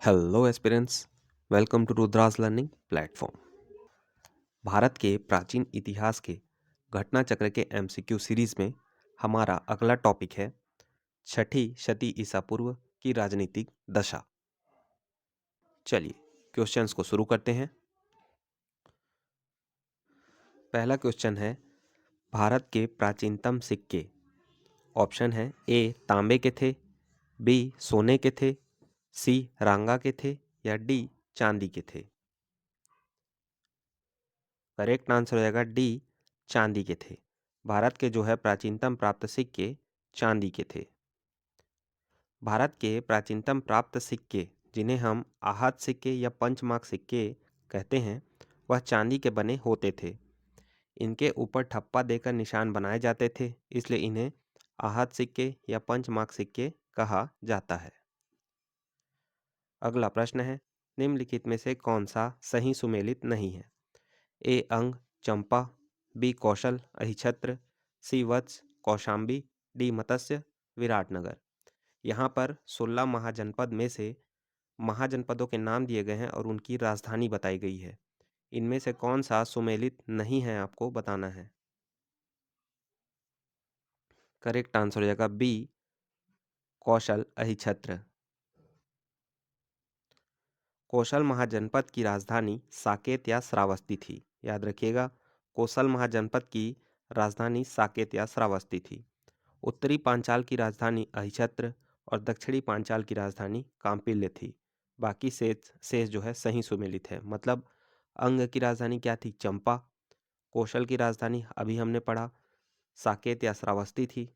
Hello aspirants, welcome to Rudras learning platform. Bharat के प्राचीन इतिहास के घटना चक्र के एमसीक्यू सीरीज में हमारा अगला टॉपिक है छठी शती ईसा पूर्व की राजनीतिक दशा। चलिए क्वेश्चंस को शुरू करते हैं। पहला क्वेश्चन है, भारत के प्राचीनतम सिक्के। ऑप्शन है ए तांबे के थे, बी सोने के थे, सी रांगा के थे या डी चांदी के थे। करेक्ट आंसर हो जाएगा डी चांदी के थे। भारत के जो है प्राचीनतम प्राप्त सिक्के चांदी के थे। भारत के प्राचीनतम प्राप्त सिक्के जिन्हें हम आहत सिक्के या पंचमार्क सिक्के कहते हैं वह चांदी के बने होते थे। इनके ऊपर ठप्पा देकर निशान बनाए जाते थे, इसलिए इन्हें आहत सिक्के या पंचमार्क सिक्के कहा जाता है। अगला प्रश्न है, निम्नलिखित में से कौन सा सही सुमेलित नहीं है। ए अंग चंपा, बी कौशल अहिछत्र, सी वत्स कौशाम्बी, डी मत्स्य विराटनगर। यहाँ पर 16 महाजनपद में से महाजनपदों के नाम दिए गए हैं और उनकी राजधानी बताई गई है। इनमें से कौन सा सुमेलित नहीं है आपको बताना है। करेक्ट आंसर हो जाएगा बी कौशल अहिछत्र। कौशल महाजनपद की राजधानी साकेत या श्रावस्ती थी। याद रखिएगा, कौशल महाजनपद की राजधानी साकेत या श्रावस्ती थी। उत्तरी पांचाल की राजधानी अहिछत्र और दक्षिणी पांचाल की राजधानी कांपिल्य थी। बाकी शेष जो है सही सुमेलित है। मतलब अंग की राजधानी क्या थी? चंपा। कौशल की राजधानी अभी हमने पढ़ा साकेत या श्रावस्ती थी।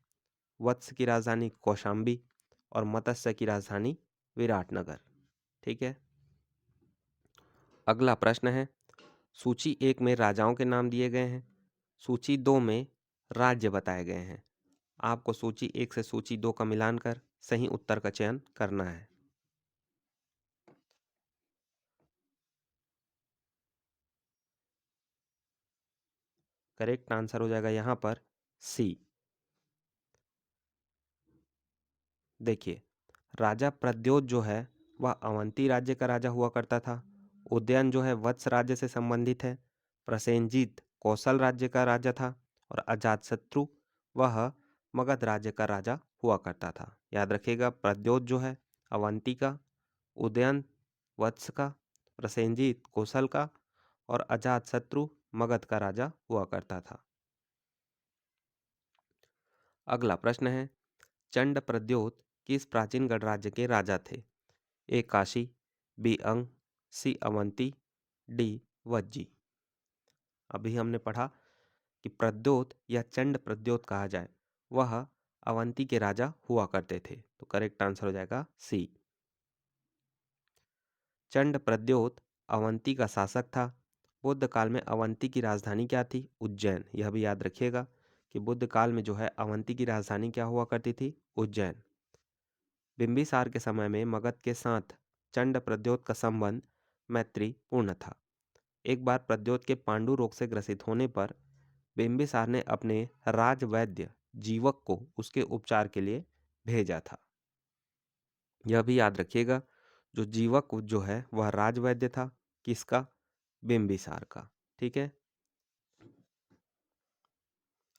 वत्स की राजधानी कौशाम्बी और मत्स्य की राजधानी विराटनगर। ठीक है। अगला प्रश्न है, सूची 1 में राजाओं के नाम दिए गए हैं, सूची 2 में राज्य बताए गए हैं। आपको सूची 1 से सूची 2 का मिलान कर सही उत्तर का चयन करना है। करेक्ट आंसर हो जाएगा यहाँ पर सी। देखिए, राजा प्रद्योत जो है वह अवंती राज्य का राजा हुआ करता था। उदयन जो है वत्स राज्य से संबंधित है। प्रसेनजीत कौशल राज्य का राजा था और अजातशत्रु वह मगध राज्य का राजा हुआ करता था। याद रखिएगा, प्रद्योत जो है अवंती का, उदयन वत्स का, प्रसेनजीत कौशल का और अजातशत्रु मगध का राजा हुआ करता था। अगला प्रश्न है, चंड प्रद्योत किस प्राचीन गणराज्य के राजा थे। ए काशी, बी अंग, सी अवंती, डी वज्जी। अभी हमने पढ़ा कि प्रद्योत या चंड प्रद्योत कहा जाए वह अवंती के राजा हुआ करते थे। तो करेक्ट आंसर हो जाएगा सी। चंड प्रद्योत अवंती का शासक था। बुद्ध काल में अवंती की राजधानी क्या थी? उज्जैन। यह भी याद रखिएगा कि बुद्ध काल में जो है अवंती की राजधानी क्या हुआ करती थी? उज्जैन। बिंबिसार के समय में मगध के साथ चंड प्रद्योत का संबंध मैत्रीपूर्ण था। एक बार प्रद्योत के पांडु रोग से ग्रसित होने पर बिंबिसार ने अपने राजवैद्य जीवक को उसके उपचार के लिए भेजा था। यह भी याद रखिएगा, जो जीवक जो है वह राजवैद्य था। किसका? बिंबिसार का। ठीक है।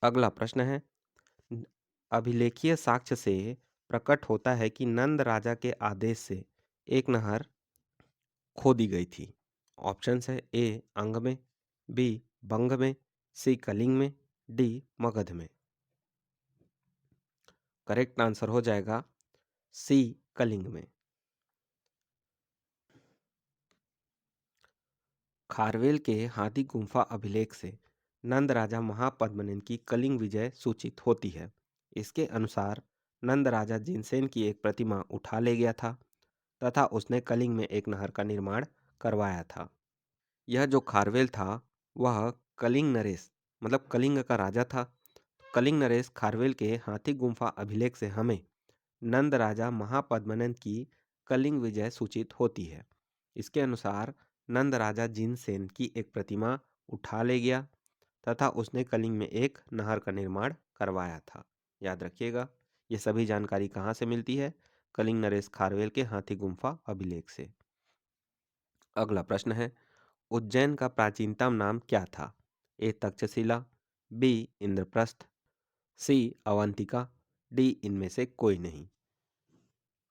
अगला प्रश्न है, अभिलेखीय साक्ष्य से प्रकट होता है कि नंद राजा के आदेश से एक नहर खोदी गई थी। ऑप्शंस है ए अंग में, बी बंग में, सी कलिंग में, डी मगध में। करेक्ट आंसर हो जाएगा सी कलिंग में। खारवेल के हाथी गुम्फा अभिलेख से नंद राजा महापद्मनंद की कलिंग विजय सूचित होती है। इसके अनुसार नंद राजा जिनसेन की एक प्रतिमा उठा ले गया था तथा उसने कलिंग में एक नहर का निर्माण करवाया था। यह जो खारवेल था वह कलिंग नरेश मतलब कलिंग का राजा था। कलिंग नरेश खारवेल के हाथी गुम्फा अभिलेख से हमें नंद राजा महापद्मनंद की कलिंग विजय सूचित होती है। इसके अनुसार नंद राजा जिनसेन की एक प्रतिमा उठा ले गया तथा उसने कलिंग में एक नहर का निर्माण करवाया था। याद रखिएगा, ये सभी जानकारी कहाँ से मिलती है? कलिंग नरेश खारवेल के हाथी गुम्फा अभिलेख से। अगला प्रश्न है, उज्जैन का प्राचीनतम नाम क्या था? ए तक्षशिला, बी इंद्रप्रस्थ, सी अवंतिका, डी इनमें से कोई नहीं।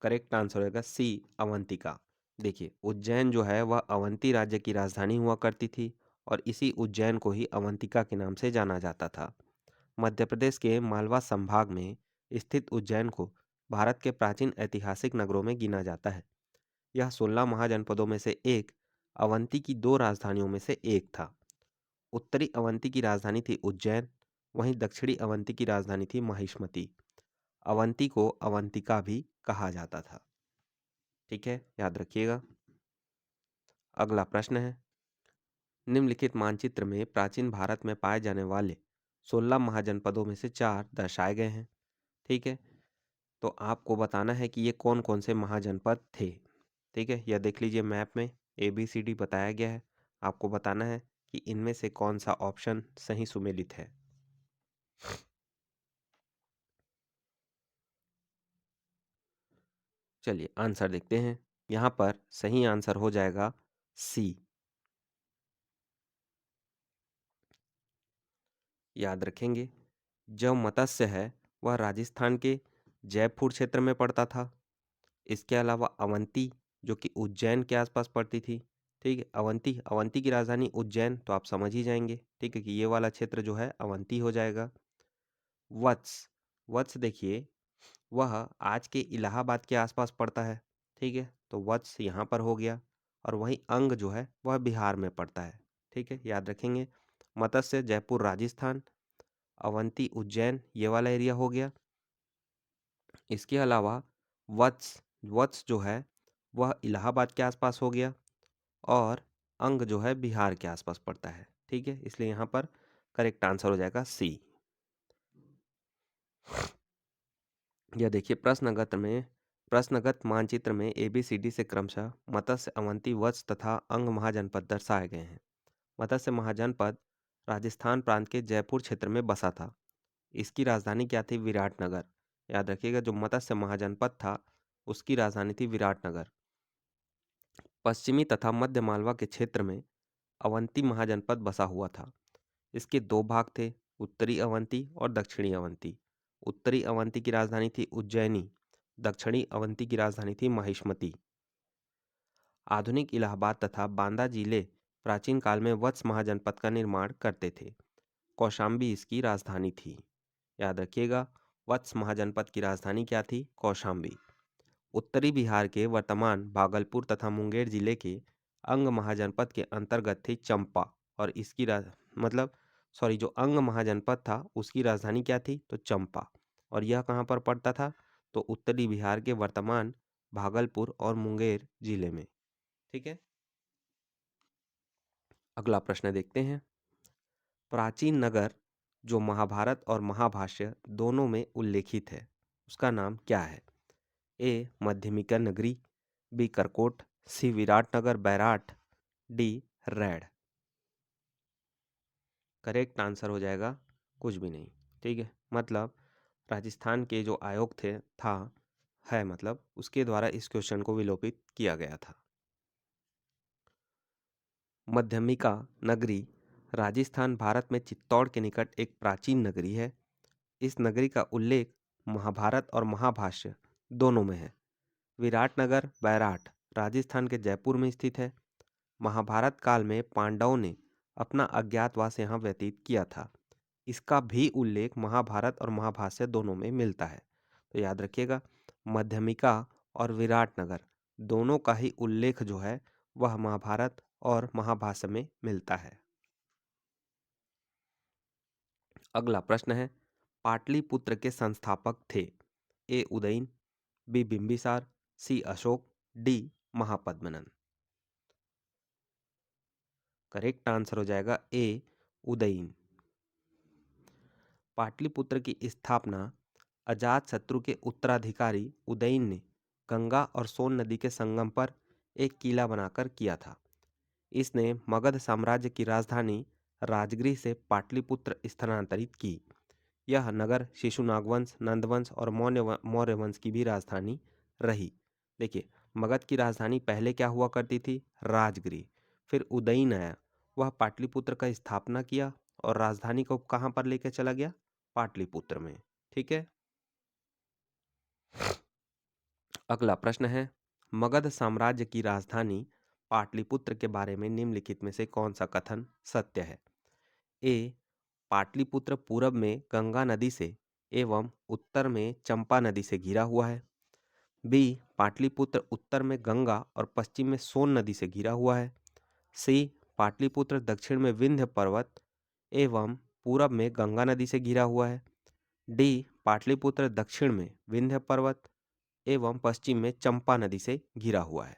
करेक्ट आंसर होगा सी अवंतिका। देखिए, उज्जैन जो है वह अवंती राज्य की राजधानी हुआ करती थी और इसी उज्जैन को ही अवंतिका के नाम से जाना जाता था। मध्य प्रदेश के मालवा संभाग में स्थित उज्जैन को भारत के प्राचीन ऐतिहासिक नगरों में गिना जाता है। यह 16 महाजनपदों में से एक, अवंती की 2 राजधानियों में से एक था। उत्तरी अवंती की राजधानी थी उज्जैन, वहीं दक्षिणी अवंती की राजधानी थी महिष्मती। अवंती को अवंतिका भी कहा जाता था। ठीक है, याद रखिएगा। अगला प्रश्न है, निम्नलिखित मानचित्र में प्राचीन भारत में पाए जाने वाले 16 महाजनपदों में से 4 दर्शाए गए हैं। ठीक है, तो आपको बताना है कि ये कौन कौन से महाजनपद थे। ठीक है, यह देख लीजिए मैप में ABCD बताया गया है। आपको बताना है कि इनमें से कौन सा ऑप्शन सही सुमेलित है। चलिए आंसर देखते हैं। यहाँ पर सही आंसर हो जाएगा सी। याद रखेंगे, जो मत्स्य है वह राजस्थान के जयपुर क्षेत्र में पड़ता था। इसके अलावा अवंती जो कि उज्जैन के आसपास पड़ती थी। ठीक है, अवंती अवंती की राजधानी उज्जैन, तो आप समझ ही जाएंगे। ठीक है कि ये वाला क्षेत्र जो है अवंती हो जाएगा। वत्स, वत्स देखिए वह आज के इलाहाबाद के आसपास पड़ता है। ठीक है, तो वत्स यहाँ पर हो गया। और वहीं अंग जो है वह बिहार में पड़ता है। ठीक है, याद रखेंगे। मत्स्य जयपुर राजस्थान, अवंती उज्जैन, ये वाला एरिया हो गया। इसके अलावा वत्स, वत्स जो है वह इलाहाबाद के आसपास हो गया और अंग जो है बिहार के आसपास पड़ता है। ठीक है, इसलिए यहाँ पर करेक्ट आंसर हो जाएगा सी। यह देखिए, प्रश्नगत मानचित्र में ABCD से क्रमशः मत्स्य, अवंती, वत्स तथा अंग महाजनपद दर्शाए गए हैं। मत्स्य महाजनपद राजस्थान प्रांत के जयपुर क्षेत्र में बसा था। इसकी राजधानी क्या थी? विराटनगर। याद रखिएगा, जो मत्स्य महाजनपद था उसकी राजधानी थी विराटनगर। पश्चिमी तथा मध्य मालवा के क्षेत्र में अवंती महाजनपद बसा हुआ था। इसके 2 भाग थे, उत्तरी अवंती और दक्षिणी अवंती। उत्तरी अवंती की राजधानी थी उज्जैनी, दक्षिणी अवंती की राजधानी थी महिष्मती। आधुनिक इलाहाबाद तथा बांदा जिले प्राचीन काल में वत्स महाजनपद का निर्माण करते थे। कौशाम्बी इसकी राजधानी थी। याद रखिएगा, वत्स महाजनपद की राजधानी क्या थी? कौशाम्बी। उत्तरी बिहार के वर्तमान भागलपुर तथा मुंगेर जिले के अंग महाजनपद के अंतर्गत थी चंपा और इसकी मतलब जो अंग महाजनपद था उसकी राजधानी क्या थी? तो चंपा। और यह कहाँ पर पड़ता था? तो उत्तरी बिहार के वर्तमान भागलपुर और मुंगेर जिले में। ठीक है, अगला प्रश्न देखते हैं। प्राचीन नगर जो महाभारत और महाभाष्य दोनों में उल्लेखित है उसका नाम क्या है? A Madhyamika Nagari, B Karkot, C Viratnagar Bairat, D रैड। करेक्ट आंसर हो जाएगा कुछ भी नहीं। ठीक है, मतलब राजस्थान के जो आयोग थे था है मतलब उसके द्वारा इस क्वेश्चन को विलोपित किया गया था। मध्यमिका नगरी राजस्थान भारत में चित्तौड़ के निकट एक प्राचीन नगरी है। इस नगरी का उल्लेख महाभारत और महाभाष्य दोनों में है। विराटनगर बैराट राजस्थान के जयपुर में स्थित है। महाभारत काल में पांडवों ने अपना अज्ञातवास यहाँ व्यतीत किया था। इसका भी उल्लेख महाभारत और महाभाष्य दोनों में मिलता है। तो याद रखिएगा, मध्यमिका और विराटनगर दोनों का ही उल्लेख जो है वह महाभारत और महाभाष्य में मिलता है। अगला प्रश्न है, पाटलिपुत्र के संस्थापक थे? ए उदयन, बी बिंबिसार, सी अशोक, डी महापद्मनन। करेक्ट आंसर हो जाएगा ए उदयन। पाटलिपुत्र की स्थापना अजातशत्रु के उत्तराधिकारी उदयन ने गंगा और सोन नदी के संगम पर एक किला बनाकर किया था। इसने मगध साम्राज्य की राजधानी राजगृह से पाटलिपुत्र स्थानांतरित की। यह नगर शिशुनाग वंश, नंदवंश और मौर्य वंश की भी राजधानी रही। देखिए, मगध की राजधानी पहले क्या हुआ करती थी? राजगृह। फिर उदयन आया, वह पाटलिपुत्र का स्थापना किया और राजधानी को कहाँ पर लेकर चला गया? पाटलिपुत्र में। ठीक है। अगला प्रश्न है, मगध साम्राज्य की राजधानी पाटलिपुत्र के बारे में निम्नलिखित में से कौन सा कथन सत्य है? ए, पाटलिपुत्र पूरब में गंगा नदी से एवं उत्तर में चंपा नदी से घिरा हुआ है। बी, पाटलिपुत्र उत्तर में गंगा और पश्चिम में सोन नदी से घिरा हुआ है। सी, पाटलिपुत्र दक्षिण में विंध्य पर्वत एवं पूरब में गंगा नदी से घिरा हुआ है। डी, पाटलिपुत्र दक्षिण में विंध्य पर्वत एवं पश्चिम में चंपा नदी से घिरा हुआ है।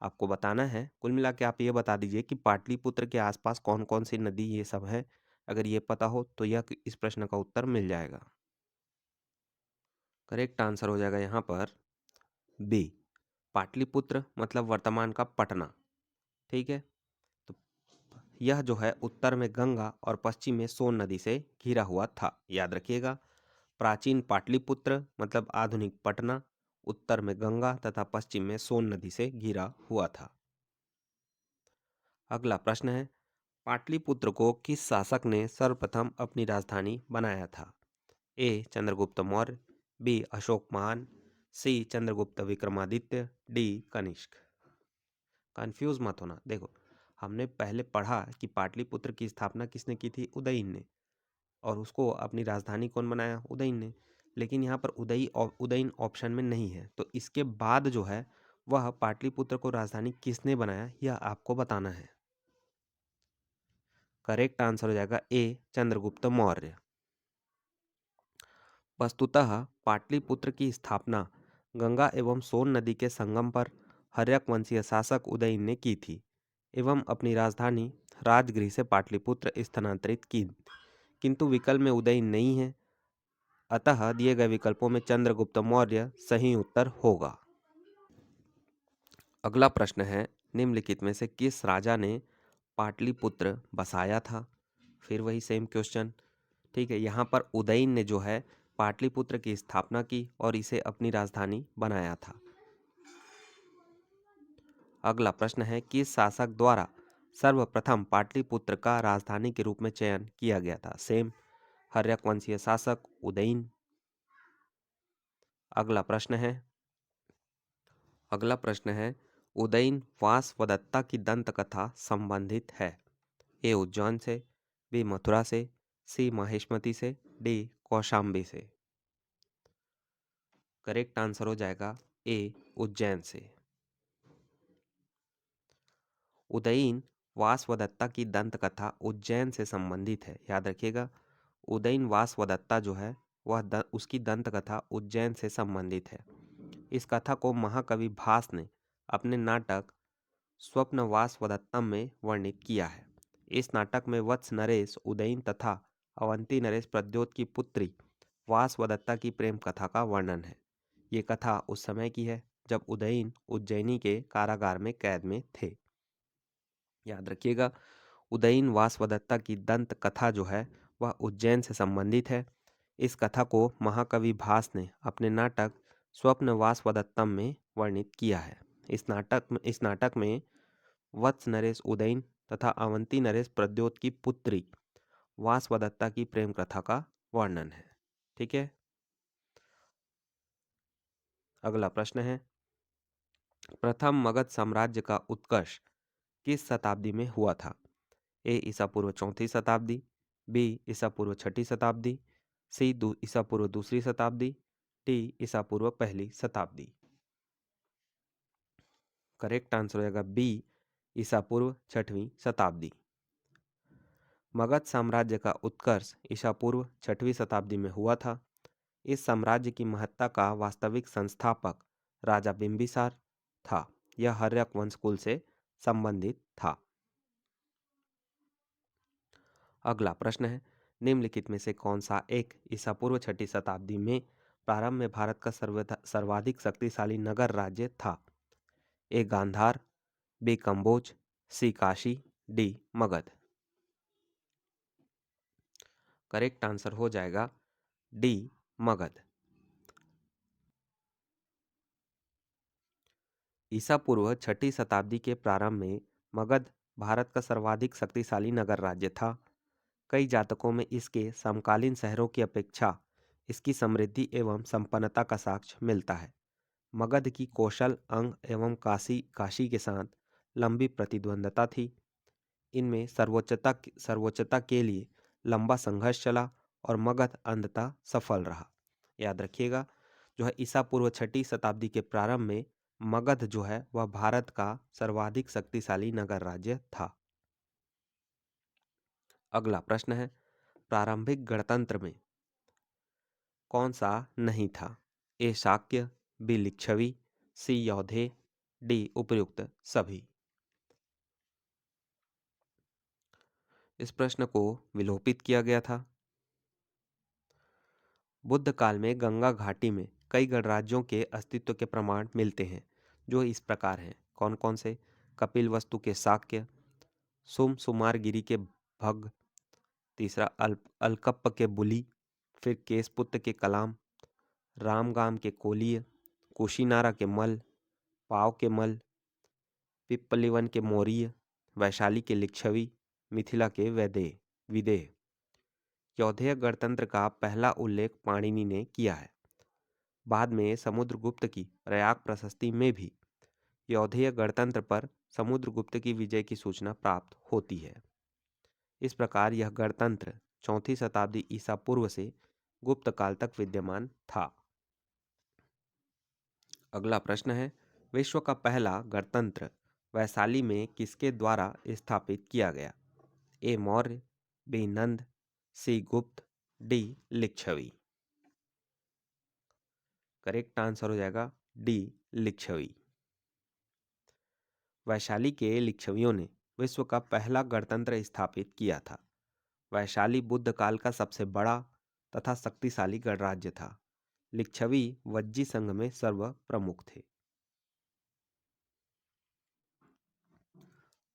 आपको बताना है, कुल मिला के आप ये बता दीजिए कि पाटलिपुत्र के आसपास कौन कौन सी नदी ये सब है। अगर ये पता हो तो यह इस प्रश्न का उत्तर मिल जाएगा। करेक्ट आंसर हो जाएगा यहाँ पर बी, पाटलिपुत्र मतलब वर्तमान का पटना। ठीक है। तो यह जो है उत्तर में गंगा और पश्चिम में सोन नदी से घिरा हुआ था, याद रखिएगा। प्राचीन पाटलिपुत्र मतलब आधुनिक पटना उत्तर में गंगा तथा पश्चिम में सोन नदी से घिरा हुआ था। अगला प्रश्न है, पाटलिपुत्र को किस शासक ने सर्वप्रथम अपनी राजधानी बनाया था? ए, चंद्रगुप्त मौर्य। बी, अशोक महान। सी, चंद्रगुप्त विक्रमादित्य। डी, कनिष्क। कंफ्यूज मत होना। देखो, हमने पहले पढ़ा कि पाटलिपुत्र की स्थापना किसने की थी? उदयन ने। और उसको अपनी राजधानी कौन बनाया? उदयन ने। लेकिन यहाँ पर उदयन ऑप्शन में नहीं है, तो इसके बाद जो है वह पाटलिपुत्र को राजधानी किसने बनाया, यह आपको बताना है। करेक्ट आंसर हो जाएगा ए, चंद्रगुप्त मौर्य। वस्तुतः पाटलिपुत्र की स्थापना गंगा एवं सोन नदी के संगम पर हर्यक वंशीय शासक उदयन ने की थी एवं अपनी राजधानी राजगृह से पाटलिपुत्र स्थानांतरित की, किंतु विकल्प में उदयन नहीं है, अतः दिए गए विकल्पों में चंद्रगुप्त मौर्य सही उत्तर होगा। अगला प्रश्न है, निम्नलिखित में से किस राजा ने पाटलिपुत्र बसाया था? फिर वही सेम क्वेश्चन। ठीक है, यहाँ पर उदयन ने जो है पाटलिपुत्र की स्थापना की और इसे अपनी राजधानी बनाया था। अगला प्रश्न है, किस शासक द्वारा सर्वप्रथम पाटलिपुत्र का राजधानी के रूप में चयन किया गया था? सेम, हर्यक वंशीय शासक उदयन। अगला प्रश्न है, उदयन वासवदत्ता की दंत कथा संबंधित है? ए, उज्जैन से। बी, मथुरा से। सी, माहिष्मति से। डी, कौशाम्बी से। करेक्ट आंसर हो जाएगा ए, उज्जैन से। उदयन वासवदत्ता की दंत कथा उज्जैन से संबंधित है, याद रखिएगा। उदयन वासवदत्ता जो है वह उसकी दंत कथा उज्जैन से संबंधित है। इस कथा को महाकवि भास ने अपने नाटक स्वप्न वासवदत्तम में वर्णित किया है। इस नाटक में वत्स नरेश उदयन तथा अवंती नरेश प्रद्योत की पुत्री वासवदत्ता की प्रेम कथा का वर्णन है। ये कथा उस समय की है जब उदयन उज्जैनी के कारागार में कैद में थे। याद रखिएगा, उदयन वासवदत्ता की दंत कथा जो है वह उज्जैन से संबंधित है। इस कथा को महाकवि भास ने अपने नाटक स्वप्न वासवदत्तम में वर्णित किया है। इस नाटक में वत्स नरेश उदयन तथा अवंती नरेश प्रद्योत की पुत्री वासवदत्ता की प्रेम कथा का वर्णन है। ठीक है। अगला प्रश्न है, प्रथम मगध साम्राज्य का उत्कर्ष किस शताब्दी में हुआ था? ए, ईसा पूर्व 4वीं शताब्दी। बी, ईसा पूर्व 6वीं शताब्दी। सी, ईसा पूर्व 2री शताब्दी। डी, ईसा पूर्व 1ली शताब्दी। करेक्ट आंसर हो जाएगा बी, ईसा पूर्व 6वीं शताब्दी। मगध साम्राज्य का उत्कर्ष ईसा पूर्व 6वीं शताब्दी में हुआ था। इस साम्राज्य की महत्ता का वास्तविक संस्थापक राजा बिंबिसार था। यह हर्यक वंश कुल से संबंधित था। अगला प्रश्न है, निम्नलिखित में से कौन सा एक ईसा पूर्व 6वीं शताब्दी में प्रारंभ में भारत का सर्वाधिक शक्तिशाली नगर राज्य था? A, Gandhar. B, Kamboj. C, Kashi. D, Magadh. Correct answer हो जाएगा डी, मगध। ईसा पूर्व छठी शताब्दी के प्रारंभ में मगध भारत का सर्वाधिक शक्तिशाली नगर राज्य था। कई जातकों में इसके समकालीन शहरों की अपेक्षा इसकी समृद्धि एवं संपन्नता का साक्ष्य मिलता है। मगध की कौशल, अंग एवं काशी काशी के साथ लंबी प्रतिद्वंदता थी। इनमें सर्वोच्चता के लिए लंबा संघर्ष चला और मगध अंततः सफल रहा। याद रखिएगा, जो है ईसा पूर्व छठी शताब्दी के प्रारंभ में मगध जो है वह भारत का सर्वाधिक शक्तिशाली नगर राज्य था। अगला प्रश्न है, प्रारंभिक गणतंत्र में कौन सा नहीं था? ए शाक्य, बी लिच्छवी, सी यौधेय, डी उपर्युक्त सभी। इस प्रश्न को विलोपित किया गया था। बुद्ध काल में गंगा घाटी में कई गणराज्यों के अस्तित्व के प्रमाण मिलते हैं, जो इस प्रकार हैं। कौन कौन से? कपिलवस्तु के शाक्य, सुमारगिरी के भग, तीसरा अलकप्प के बुली, फिर केसपुत्र के कलाम, रामगाम के कोलीय, कुशीनारा के मल, पाव के मल, पिप्पलीवन के मौर्य, वैशाली के लिच्छवी, मिथिला के विदेह। यौधेय गणतंत्र का पहला उल्लेख पाणिनि ने किया है। बाद में समुद्रगुप्त की प्रयाग प्रशस्ति में भी यौधेय गणतंत्र पर समुद्रगुप्त की विजय की सूचना प्राप्त होती है। इस प्रकार यह गणतंत्र 4वीं शताब्दी ईसा पूर्व से गुप्त काल तक विद्यमान था। अगला प्रश्न है, विश्व का पहला गणतंत्र वैशाली में किसके द्वारा स्थापित किया गया? ए मौर्य, बी नंद, सी गुप्त, डी लिच्छवी। करेक्ट आंसर हो जाएगा डी लिच्छवी। वैशाली के लिच्छवियों ने विश्व का पहला गणतंत्र स्थापित किया था। वैशाली बुद्ध काल का सबसे बड़ा तथा शक्तिशाली गणराज्य था। लिच्छवी वज्जी संघ में सर्व प्रमुख थे।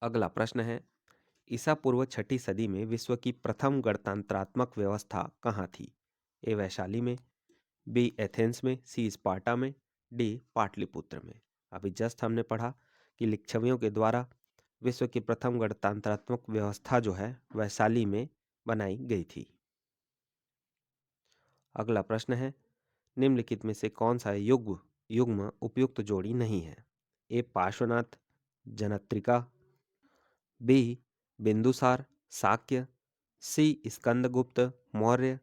अगला प्रश्न है, ईसा पूर्व छठी सदी में विश्व की प्रथम गणतंत्रात्मक व्यवस्था कहाँ थी? ए वैशाली में, बी एथेंस में, सी स्पार्टा में, डी पाटलिपुत्र में। अभी जस्ट हमने पढ़ा कि लिच्छवियों के द्वारा विश्व की प्रथम गणतंत्रात्मक व्यवस्था जो है वैशाली में बनाई गई थी। अगला प्रश्न है, निम्नलिखित में से कौन सा युग्म उपयुक्त जोड़ी नहीं है? A Parshvanath Jnatrika, B Bindusar Shakya, C Skandagupta Maurya,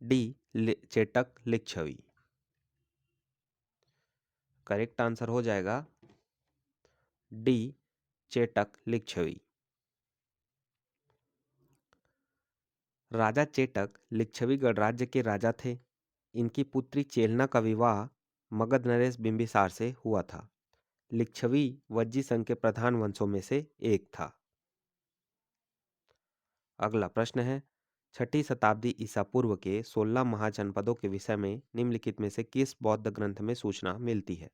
D Chetak Lichchhavi. Correct answer हो जाएगा डी चेटक लिच्छवी। राजा चेटक लिच्छवी गणराज्य के राजा थे। इनकी पुत्री चेलना का विवाह मगध नरेश बिंबिसार से हुआ था। लिच्छवी वज्जी संघ के प्रधान वंशों में से एक था। अगला प्रश्न है, छठी शताब्दी ईसा पूर्व के 16 महाजनपदों के विषय में निम्नलिखित में से किस बौद्ध ग्रंथ में सूचना मिलती है?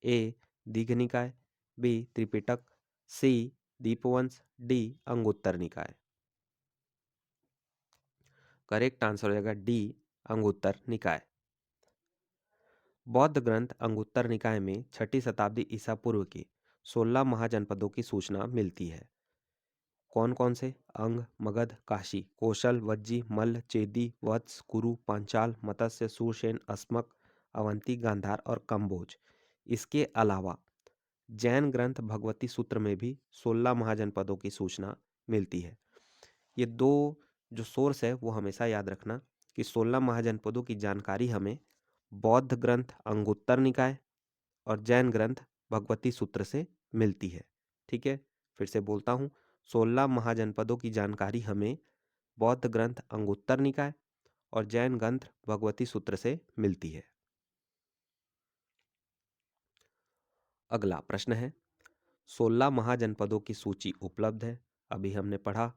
ए दीघनिकाय, बी त्रिपिटक, सी दीपवंश, डी अंगुत्तर निकाय। करेक्ट आंसर हो जाएगा डी अंगुत्तर निकाय। बौद्ध ग्रंथ अंगुत्तर निकाय में छठी शताब्दी ईसा पूर्व के 16 महाजनपदों की सूचना मिलती है। कौन कौन से? अंग, मगध, काशी, कौशल, वज्जी, मल्ल, चेदी, वत्स, कुरु, पांचाल, मत्स्य, सुरसेन, अस्मक, अवंती, गांधार और कंबोज। इसके अलावा जैन ग्रंथ भगवती सूत्र में भी 16 महाजनपदों की सूचना मिलती है। ये दो जो सोर्स है वो हमेशा याद रखना कि 16 महाजनपदों की जानकारी हमें बौद्ध ग्रंथ अंगुत्तर निकाय और जैन ग्रंथ भगवती सूत्र से मिलती है। ठीक है, फिर से बोलता हूँ, 16 महाजनपदों की जानकारी हमें बौद्ध ग्रंथ अंगुत्तर निकाय और जैन ग्रंथ भगवती सूत्र से मिलती है। अगला प्रश्न है, 16 महाजनपदों की सूची उपलब्ध है। अभी हमने पढ़ा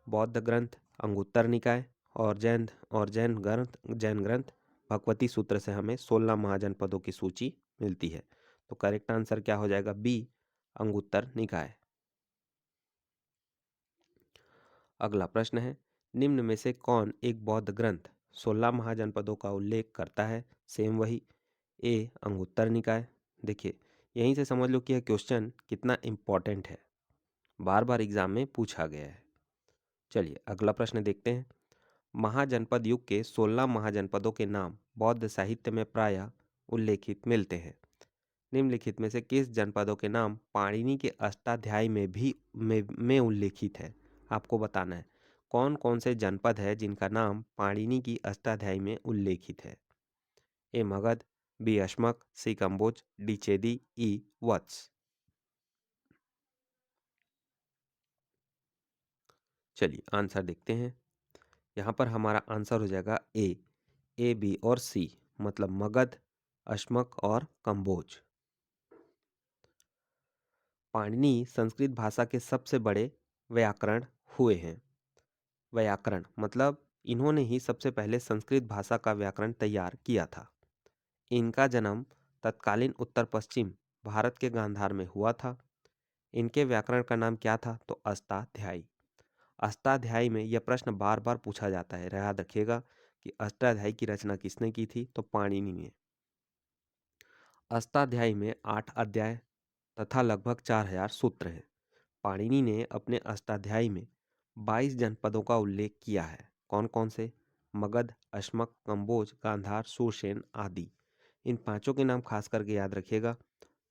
बौद्ध ग्रंथ अंगुत्तर निकाय और जैन ग्रंथ भगवती सूत्र से हमें 16 महाजनपदों की सूची मिलती है। तो करेक्ट आंसर क्या हो जाएगा? बी अंगुत्तर निकाय। अगला प्रश्न है, निम्न में से कौन एक बौद्ध ग्रंथ 16 महाजनपदों का उल्लेख करता है? सेम वही, ए अंगुत्तर निकाय। देखिए यहीं से समझ लो कि यह क्वेश्चन कितना इम्पोर्टेंट है, बार बार एग्जाम में पूछा गया है। चलिए अगला प्रश्न देखते हैं। महाजनपद युग के 16 महाजनपदों के नाम बौद्ध साहित्य में प्रायः उल्लेखित मिलते हैं। निम्नलिखित में से किस जनपदों के नाम पाणिनि के अष्टाध्यायी में भी में उल्लेखित है? आपको बताना है कौन कौन से जनपद है जिनका नाम पाणिनि की अष्टाध्यायी में उल्लेखित है। ए मगध, बी अश्मक, सी कंबोज, डी चेदी, ई वत्स। चलिए आंसर देखते हैं। यहाँ पर हमारा आंसर हो जाएगा ए, बी और सी, मतलब मगध, अश्मक और कंबोज। पाणिनि संस्कृत भाषा के सबसे बड़े व्याकरण हुए हैं। व्याकरण मतलब इन्होंने ही सबसे पहले संस्कृत भाषा का व्याकरण तैयार किया था। इनका जन्म तत्कालीन उत्तर पश्चिम भारत के गांधार में हुआ था। इनके व्याकरण का नाम क्या था? तो अष्टाध्यायी। अष्टाध्यायी में यह प्रश्न बार बार पूछा जाता है, याद रखिएगा कि अष्टाध्यायी की रचना किसने की थी? तो पाणिनि ने। अष्टाध्यायी में 8 अध्याय तथा लगभग 4000 सूत्र हैं। पाणिनि ने अपने अष्टाध्यायी में 22 जनपदों का उल्लेख किया है। कौन कौन से? मगध, अश्मक, कंबोज, गांधार, शूरसेन आदि। इन पांचों के नाम खास करके याद रखिएगा,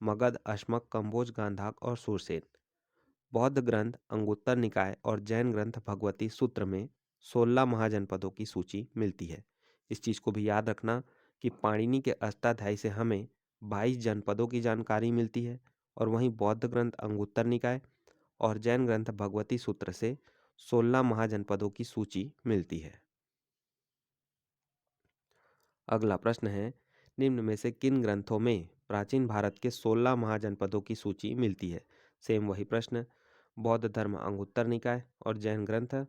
मगध, अश्मक, कंबोज, गांधार और शूरसेन। बौद्ध ग्रंथ अंगुत्तर निकाय और जैन ग्रंथ भगवती सूत्र में 16 महाजनपदों की सूची मिलती है। इस चीज को भी याद रखना कि पाणिनि के अष्टाध्यायी से हमें 22 जनपदों की जानकारी मिलती है, और वहीं बौद्ध ग्रंथ अंगुत्तर निकाय और जैन ग्रंथ भगवती सूत्र से 16 महाजनपदों की सूची मिलती है। अगला प्रश्न है, निम्न में से किन ग्रंथों में प्राचीन भारत के 16 महाजनपदों की सूची मिलती है? सेम वही प्रश्न, बौद्ध धर्म अंगुत्तर निकाय और जैन ग्रंथ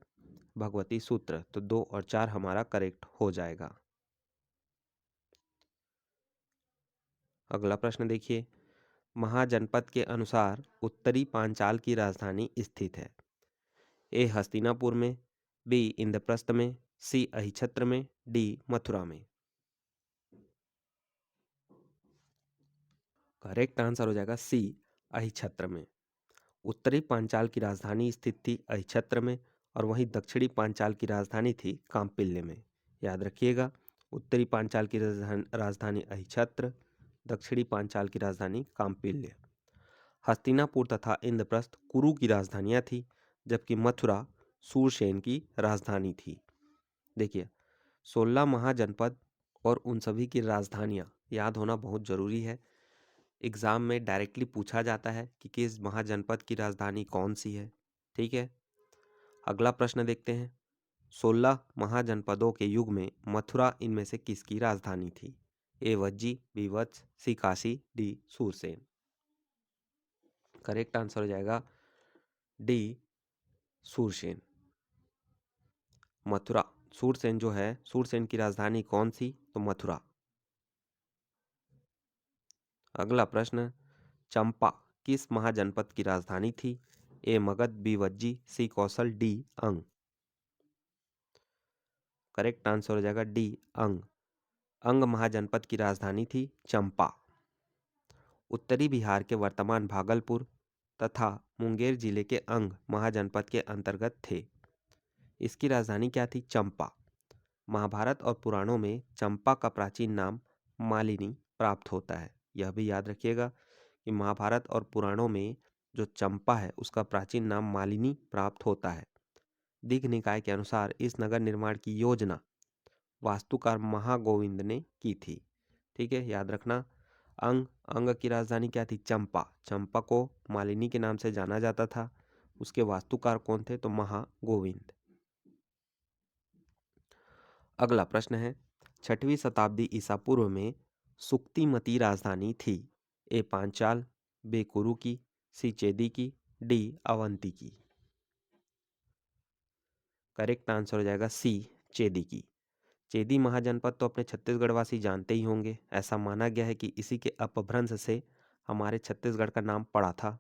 भगवती सूत्र। तो 2 और 4 हमारा करेक्ट हो जाएगा। अगला प्रश्न देखिए, महाजनपद के अनुसार उत्तरी पांचाल की राजधानी स्थित है। ए हस्तिनापुर में, बी इंद्रप्रस्थ में, सी अहिछत्र में, डी मथुरा में। करेक्ट आंसर हो जाएगा सी, अहिछत्र में। उत्तरी पांचाल की राजधानी स्थित थी अहिछत्र में, और वहीं दक्षिणी पांचाल की राजधानी थी कांपिल्य में। याद रखिएगा, उत्तरी पांचाल की राजधानी अहिछत्र, दक्षिणी पांचाल की राजधानी कांपिल्य। हस्तिनापुर तथा इंद्रप्रस्थ कुरु की राजधानियां थी, जबकि मथुरा शूरसेन की राजधानी थी। देखिए 16 महाजनपद और उन सभी की राजधानियां याद होना बहुत जरूरी है। एग्जाम में डायरेक्टली पूछा जाता है कि किस महाजनपद की राजधानी कौन सी है। ठीक है, अगला प्रश्न देखते हैं। 16 महाजनपदों के युग में मथुरा इनमें से किसकी राजधानी थी? A Vajji, B Vatsa, C Kashi, D Shurasena. Correct answer हो जाएगा डी सूरसेन। मथुरा, सूरसेन जो है, सूरसेन की राजधानी कौन सी? तो मथुरा। अगला प्रश्न, चंपा किस महाजनपद की राजधानी थी? ए मगध, बी वज्जी, सी कौशल, डी अंग। करेक्ट आंसर हो जाएगा डी अंग। अंग महाजनपद की राजधानी थी चंपा। उत्तरी बिहार के वर्तमान भागलपुर तथा मुंगेर जिले के अंग महाजनपद के अंतर्गत थे। इसकी राजधानी क्या थी? चंपा। महाभारत और पुराणों में चंपा का प्राचीन नाम मालिनी प्राप्त होता है। यह भी याद रखिएगा कि महाभारत और पुराणों में जो चंपा है उसका प्राचीन नाम मालिनी प्राप्त होता है। दीघ निकाय के अनुसार इस नगर निर्माण की योजना वास्तुकार महागोविंद ने की थी। ठीक है, याद रखना, अंग अंग की राजधानी क्या थी? चंपा। चंपा को मालिनी के नाम से जाना जाता था। उसके वास्तुकार कौन थे? तो महागोविंद। अगला प्रश्न है, 6वीं शताब्दी ईसा पूर्व में सुक्तिमती राजधानी थी। ए पांचाल, बी कुरु की, सी चेदी की, डी अवंती की। करेक्ट आंसर हो जाएगा सी, चेदी की। चेदी महाजनपद तो अपने छत्तीसगढ़ वासी जानते ही होंगे। ऐसा माना गया है कि इसी के अपभ्रंश से हमारे छत्तीसगढ़ का नाम पड़ा था।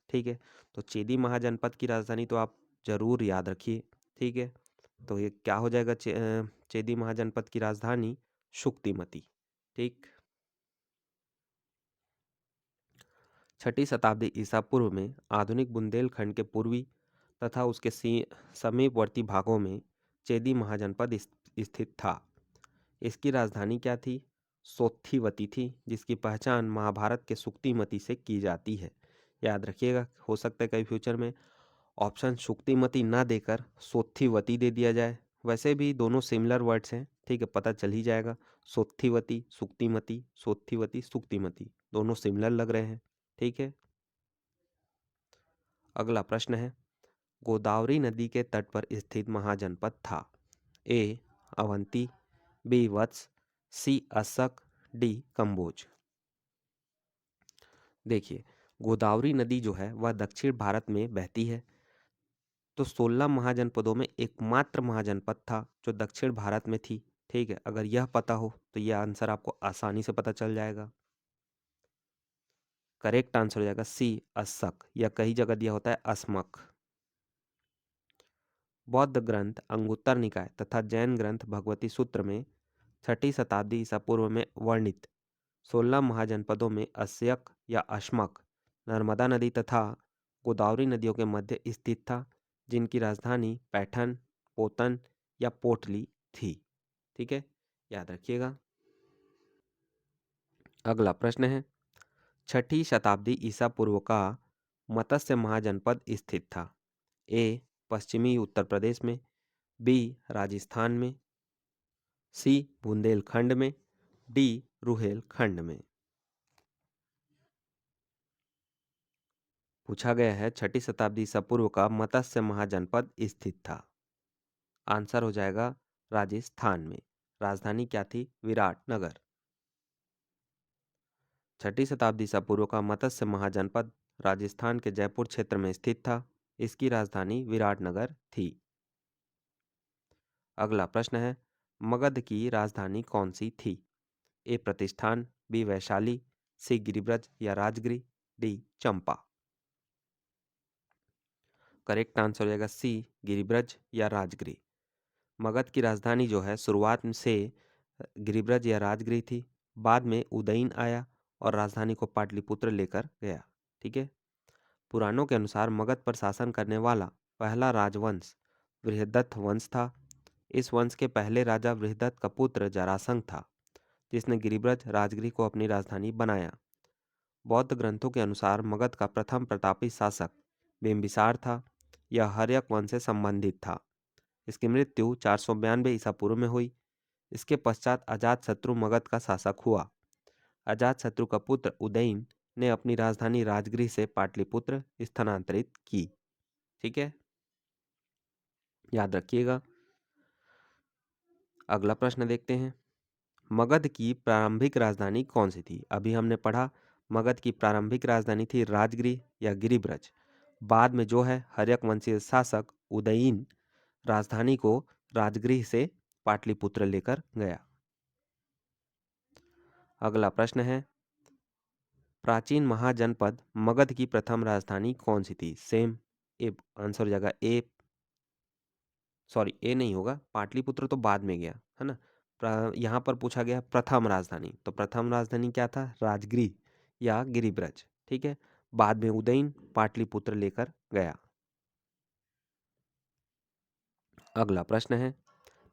ठीक है, तो चेदी महाजनपद की राजधानी तो आप जरूर याद रखिए। ठीक है, तो ये क्या हो जाएगा? चेदी महाजनपद की राजधानी शुक्तिमती। ठीक, छठी शताब्दी ईसा पूर्व में आधुनिक बुंदेलखंड के पूर्वी तथा उसके समीपवर्ती भागों में चेदी महाजनपद स्थित था। इसकी राजधानी क्या थी? सोत्थीवती थी, जिसकी पहचान महाभारत के सुक्तिमती से की जाती है। याद रखिएगा, हो सकता है कई फ्यूचर में ऑप्शन सुक्तिमती ना देकर सोत्थीवती दे दिया जाए। वैसे भी दोनों सिमिलर वर्ड्स हैं, ठीक है, पता चल ही जाएगा। सोत्थीवती, सुक्तिमती, सोत्थीवती, सुक्तिमती दोनों सिमिलर लग रहे हैं, ठीक है। अगला प्रश्न है, गोदावरी नदी के तट पर स्थित महाजनपद था। ए अवंती, बी वत्स, सी असक, डी कंबोज। देखिए, गोदावरी नदी जो है वह दक्षिण भारत में बहती है। तो 16 महाजनपदों में एकमात्र महाजनपद था जो दक्षिण भारत में थी, ठीक है। अगर यह पता हो तो यह आंसर आपको आसानी से पता चल जाएगा। करेक्ट आंसर हो जाएगा सी असक, या कई जगह दिया होता है अस्मक। बौद्ध ग्रंथ अंगुत्तर निकाय तथा जैन ग्रंथ भगवती सूत्र में छठी शताब्दी ईसा पूर्व में वर्णित 16 महाजनपदों में अस्यक या अश्मक नर्मदा नदी तथा गोदावरी नदियों के मध्य स्थित था, जिनकी राजधानी पैठन, पोतन या पोटली थी, ठीक है, याद रखिएगा। अगला प्रश्न है, छठी शताब्दी ईसा पूर्व का मत्स्य महाजनपद स्थित था। ए पश्चिमी उत्तर प्रदेश में, बी राजस्थान में, सी बुंदेलखंड में, डी रुहेलखंड में। पूछा गया है छठी शताब्दी ईसा पूर्व का मत्स्य महाजनपद स्थित था। आंसर हो जाएगा राजस्थान में। राजधानी क्या थी? विराटनगर। छठी शताब्दी ईसा पूर्व का मत्स्य महाजनपद राजस्थान के जयपुर क्षेत्र में स्थित था। इसकी राजधानी विराटनगर थी। अगला प्रश्न है, मगध की राजधानी कौन सी थी? ए प्रतिष्ठान, बी वैशाली, सी गिरिब्रज या राजगिरी, डी चंपा। करेक्ट आंसर हो जाएगा सी गिरिब्रज या राजगिरी। मगध की राजधानी जो है शुरुआत से गिरिब्रज या राजगिरी थी, बाद में उदयन आया और राजधानी को पाटलिपुत्र लेकर गया, ठीक है। पुराणों के अनुसार मगध पर शासन करने वाला पहला राजवंश बृहदत्त वंश था। इस वंश के पहले राजा बृहदत्त का पुत्र जरासंध था, जिसने गिरिब्रज राजगिरी को अपनी राजधानी बनाया। बौद्ध ग्रंथों के अनुसार मगध का प्रथम प्रतापी शासक बिंबिसार था। यह हर्यक वंश से संबंधित था। इसकी मृत्यु 492 ईसा पूर्व में हुई। इसके पश्चात अजातशत्रु मगध का शासक हुआ। अजातशत्रु का पुत्र उदयन ने अपनी राजधानी राजगृह से पाटलिपुत्र स्थानांतरित की, ठीक है, याद रखिएगा। अगला प्रश्न देखते हैं, मगध की प्रारंभिक राजधानी कौन सी थी? अभी हमने पढ़ा मगध की प्रारंभिक राजधानी थी राजगिरी या गिरिब्रज। बाद में जो है हर्यक वंशीय शासक उदयन राजधानी को राजगृह से पाटलिपुत्र लेकर गया। अगला प्रश्न है, प्राचीन महाजनपद मगध की प्रथम राजधानी कौन सी थी? सेम ए आंसर हो जाएगा ए, सॉरी ए नहीं होगा, पाटलिपुत्र तो बाद में गया है ना। यहाँ पर पूछा गया प्रथम राजधानी, तो प्रथम राजधानी क्या था? राजगृह या गिरिब्रज, ठीक है। बाद में उदयन पाटलिपुत्र लेकर गया। अगला प्रश्न है,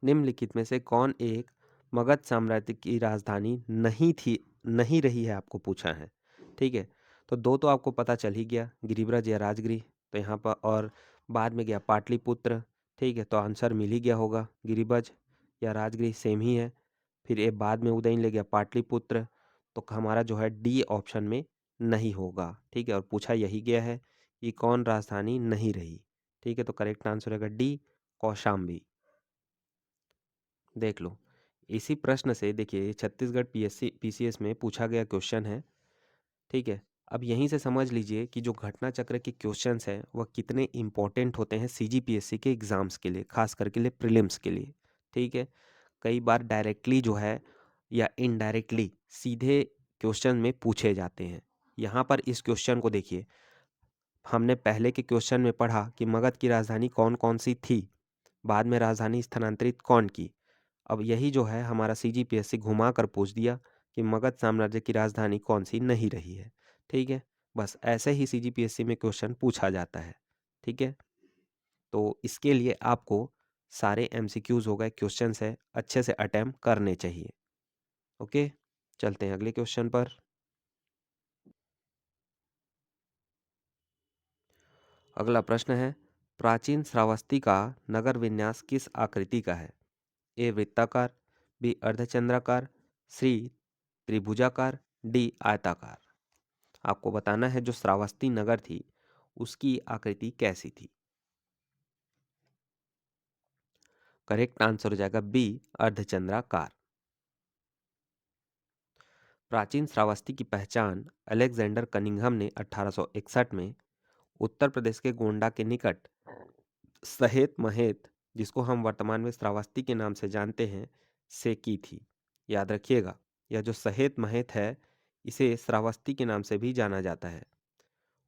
निम्नलिखित में से कौन एक मगध साम्राज्य की राजधानी नहीं रही है, आपको पूछा है, ठीक है। तो दो तो आपको पता चल ही गया, गिरिब्रज या राजगिरी, तो यहाँ पर और बाद में गया पाटलिपुत्र, ठीक है। तो आंसर मिल ही गया होगा, गिरिब्रज या राजगिरी सेम ही है। फिर ये बाद में उदयन ले गया पाटलिपुत्र, तो हमारा जो है डी ऑप्शन में नहीं होगा, ठीक है। और पूछा यही गया है कि कौन राजधानी नहीं रही, ठीक है। तो करेक्ट आंसर रहेगा डी कौशाम्बी। देख लो, इसी प्रश्न से देखिए छत्तीसगढ़ पीसीएस में पूछा गया क्वेश्चन है, ठीक है। अब यहीं से समझ लीजिए कि जो घटना चक्र के क्वेश्चंस हैं वह कितने इंपॉर्टेंट होते हैं सीजीपीएससी के एग्जाम्स के लिए, खास करके लिए प्रीलिम्स के लिए, ठीक है। कई बार डायरेक्टली जो है या इनडायरेक्टली सीधे क्वेश्चन में पूछे जाते हैं। यहाँ पर इस क्वेश्चन को देखिए, हमने पहले के क्वेश्चन में पढ़ा कि मगध की राजधानी कौन कौन सी थी, बाद में राजधानी स्थानांतरित कौन की। अब यही जो है हमारा सीजीपीएससी घुमा कर पूछ दिया कि मगध साम्राज्य की राजधानी कौन सी नहीं रही है, ठीक है। बस ऐसे ही सीजीपीएससी में क्वेश्चन पूछा जाता है। ठीक है, तो इसके लिए आपको सारे एमसीक्यूज हो गए, क्वेश्चंस है, अच्छे से अटेम्प्ट करने चाहिए। ओके, चलते हैं अगले क्वेश्चन पर। अगला प्रश्न है, प्राचीन श्रावस्ती का नगर विन्यास किस आकृति का है? ए वृत्ताकार, बी अर्धचंद्राकार, सी त्रिभुजाकार, डी आयताकार। आपको बताना है जो श्रावस्ती नगर थी उसकी आकृति कैसी थी। करेक्ट आंसर हो जाएगा बी अर्धचंद्राकार। प्राचीन श्रावस्ती की पहचान अलेक्जेंडर कनिंघम ने 1861 में उत्तर प्रदेश के गोंडा के निकट सहेत महेत, जिसको हम वर्तमान में श्रावस्ती के नाम से जानते हैं, से की थी। याद रखिएगा, यह जो सहेत महेत है इसे श्रावस्ती के नाम से भी जाना जाता है।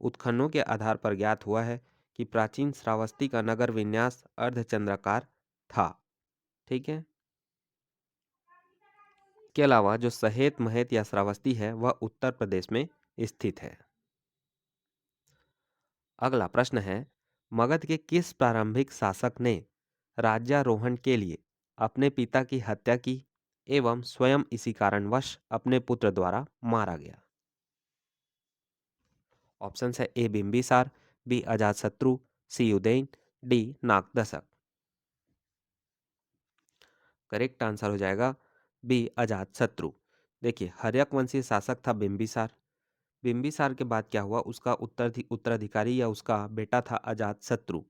उत्खननों के आधार पर ज्ञात हुआ है कि प्राचीन श्रावस्ती का नगर विन्यास अर्धचंद्राकार था। ठीक है, के अलावा जो सहेत महेत या श्रावस्ती है वह उत्तर प्रदेश में स्थित है। अगला प्रश्न है, मगध के किस प्रारंभिक शासक ने राज्यारोहण के लिए अपने पिता की हत्या की एवं स्वयं इसी कारणवश अपने पुत्र द्वारा मारा गया? ऑप्शन है A Bimbisara, B Ajatashatru, C Udayan, D Nagadashak. Correct answer हो जाएगा बी अजातशत्रु। देखिए, हर्यक वंशीय शासक था बिंबिसार। बिंबिसार के बाद क्या हुआ, उसका उत्तराधिकारी या उसका बेटा था अजातशत्रु,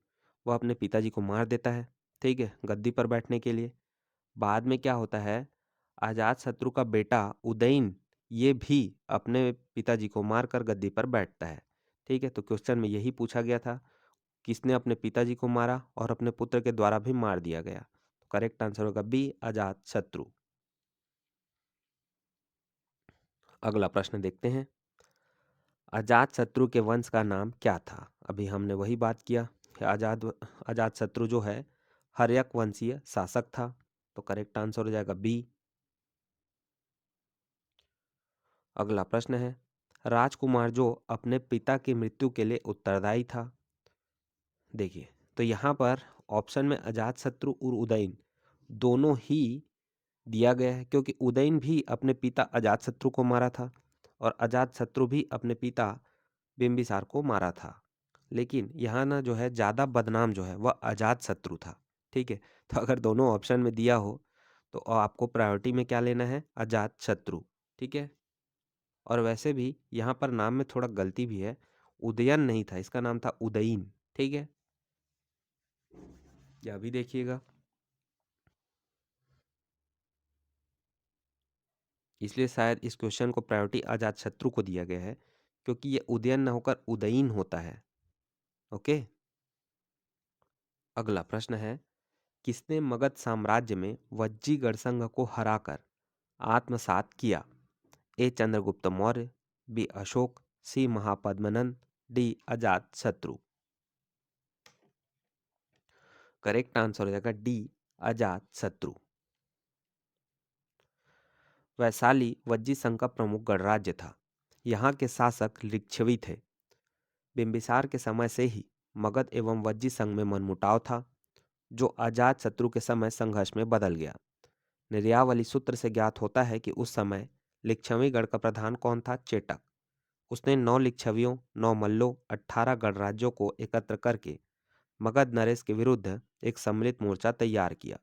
वह अपने पिताजी को मार देता है, ठीक है, गद्दी पर बैठने के लिए। बाद में क्या होता है, अजातशत्रु का बेटा उदयन ये भी अपने पिताजी को मारकर गद्दी पर बैठता है। ठीक है, तो क्वेश्चन में यही पूछा गया था, किसने अपने पिताजी को मारा और अपने पुत्र के द्वारा भी मार दिया गया। तो करेक्ट आंसर होगा बी अजातशत्रु। अगला प्रश्न देखते हैं, अजातशत्रु के वंश का नाम क्या था? अभी हमने वही बात किया कि अजातशत्रु जो है हर्यक वंशीय शासक था, तो करेक्ट आंसर हो जाएगा बी। अगला प्रश्न है, राजकुमार जो अपने पिता की मृत्यु के लिए उत्तरदायी था। देखिए, तो यहाँ पर ऑप्शन में अजातशत्रु और उदयन दोनों ही दिया गया है, क्योंकि उदयन भी अपने पिता अजातशत्रु को मारा था और अजातशत्रु भी अपने पिता बिंबिसार को मारा था। लेकिन यहाँ ना जो है ज़्यादा बदनाम जो है वह अजातशत्रु था। ठीक है, तो अगर दोनों ऑप्शन में दिया हो तो आपको प्रायोरिटी में क्या लेना है, अजातशत्रु। ठीक है, और वैसे भी यहाँ पर नाम में थोड़ा गलती भी है, उदयन नहीं था, इसका नाम था उदयीन। ठीक है, यह भी देखिएगा, इसलिए शायद इस क्वेश्चन को प्रायोरिटी अजातशत्रु को दिया गया है, क्योंकि ये उदयन न होकर उदयीन होता है। ओके, अगला प्रश्न है, किसने मगध साम्राज्य में वज्जीगढ़ संघ को हराकर आत्मसात किया? A Chandragupta Maurya, B Ashoka, C Mahapadmanand, D Ajatashatru. Correct answer हो जाएगा डी अजातशत्रु। वैशाली वज्जी संघ का प्रमुख गणराज्य था। यहाँ के शासक लिच्छवी थे। बिंबिसार के समय से ही मगध एवं वज्जी संघ में मनमुटाव था, जो अजातशत्रु के समय संघर्ष में बदल गया। निर्यावली सूत्र से ज्ञात होता है कि उस समय लिच्छवीगढ़ का प्रधान कौन था? चेटक। उसने 9 लिच्छवियों, 9 मल्लों, 18 गणराज्यों को एकत्र करके मगध नरेश के विरुद्ध एक सम्मिलित मोर्चा तैयार किया।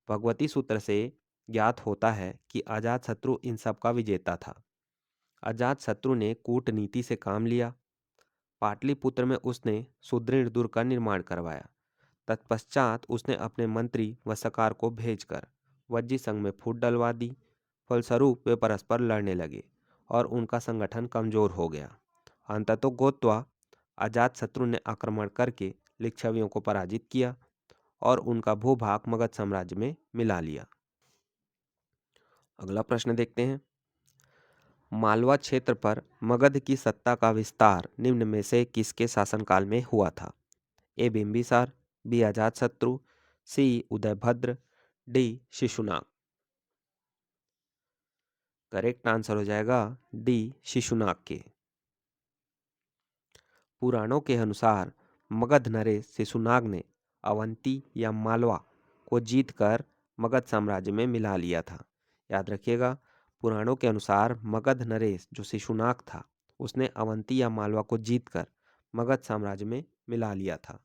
भगवती सूत्र से ज्ञात होता है कि अजातशत्रु इन सब का विजेता था। अजातशत्रु ने कूटनीति से काम लिया। पाटलिपुत्र में उसने सुदृढ़ दुर्ग का निर्माण करवाया। तत्पश्चात उसने अपने मंत्री व सकार को भेजकर वज्जी संघ में फूट डलवा दी। फलस्वरूप वे परस्पर लड़ने लगे और उनका संगठन कमजोर हो गया। अंततोगत्वा अजातशत्रु ने आक्रमण करके लिच्छवियों को पराजित किया और उनका भूभाग मगध साम्राज्य में मिला लिया। अगला प्रश्न देखते हैं, मालवा क्षेत्र पर मगध की सत्ता का विस्तार निम्न में से किसके शासनकाल में हुआ था? A Bimbisara, B Ajatashatru, C Udayabhadra, D Shishunaga. Correct answer हो जाएगा डी शिशुनाग के। पुराणों के अनुसार मगध नरेश शिशुनाग ने अवंती या मालवा को जीतकर मगध साम्राज्य में मिला लिया था। याद रखिएगा, पुराणों के अनुसार मगध नरेश जो शिशुनाग था उसने अवंती या मालवा को जीतकर मगध साम्राज्य में मिला लिया था।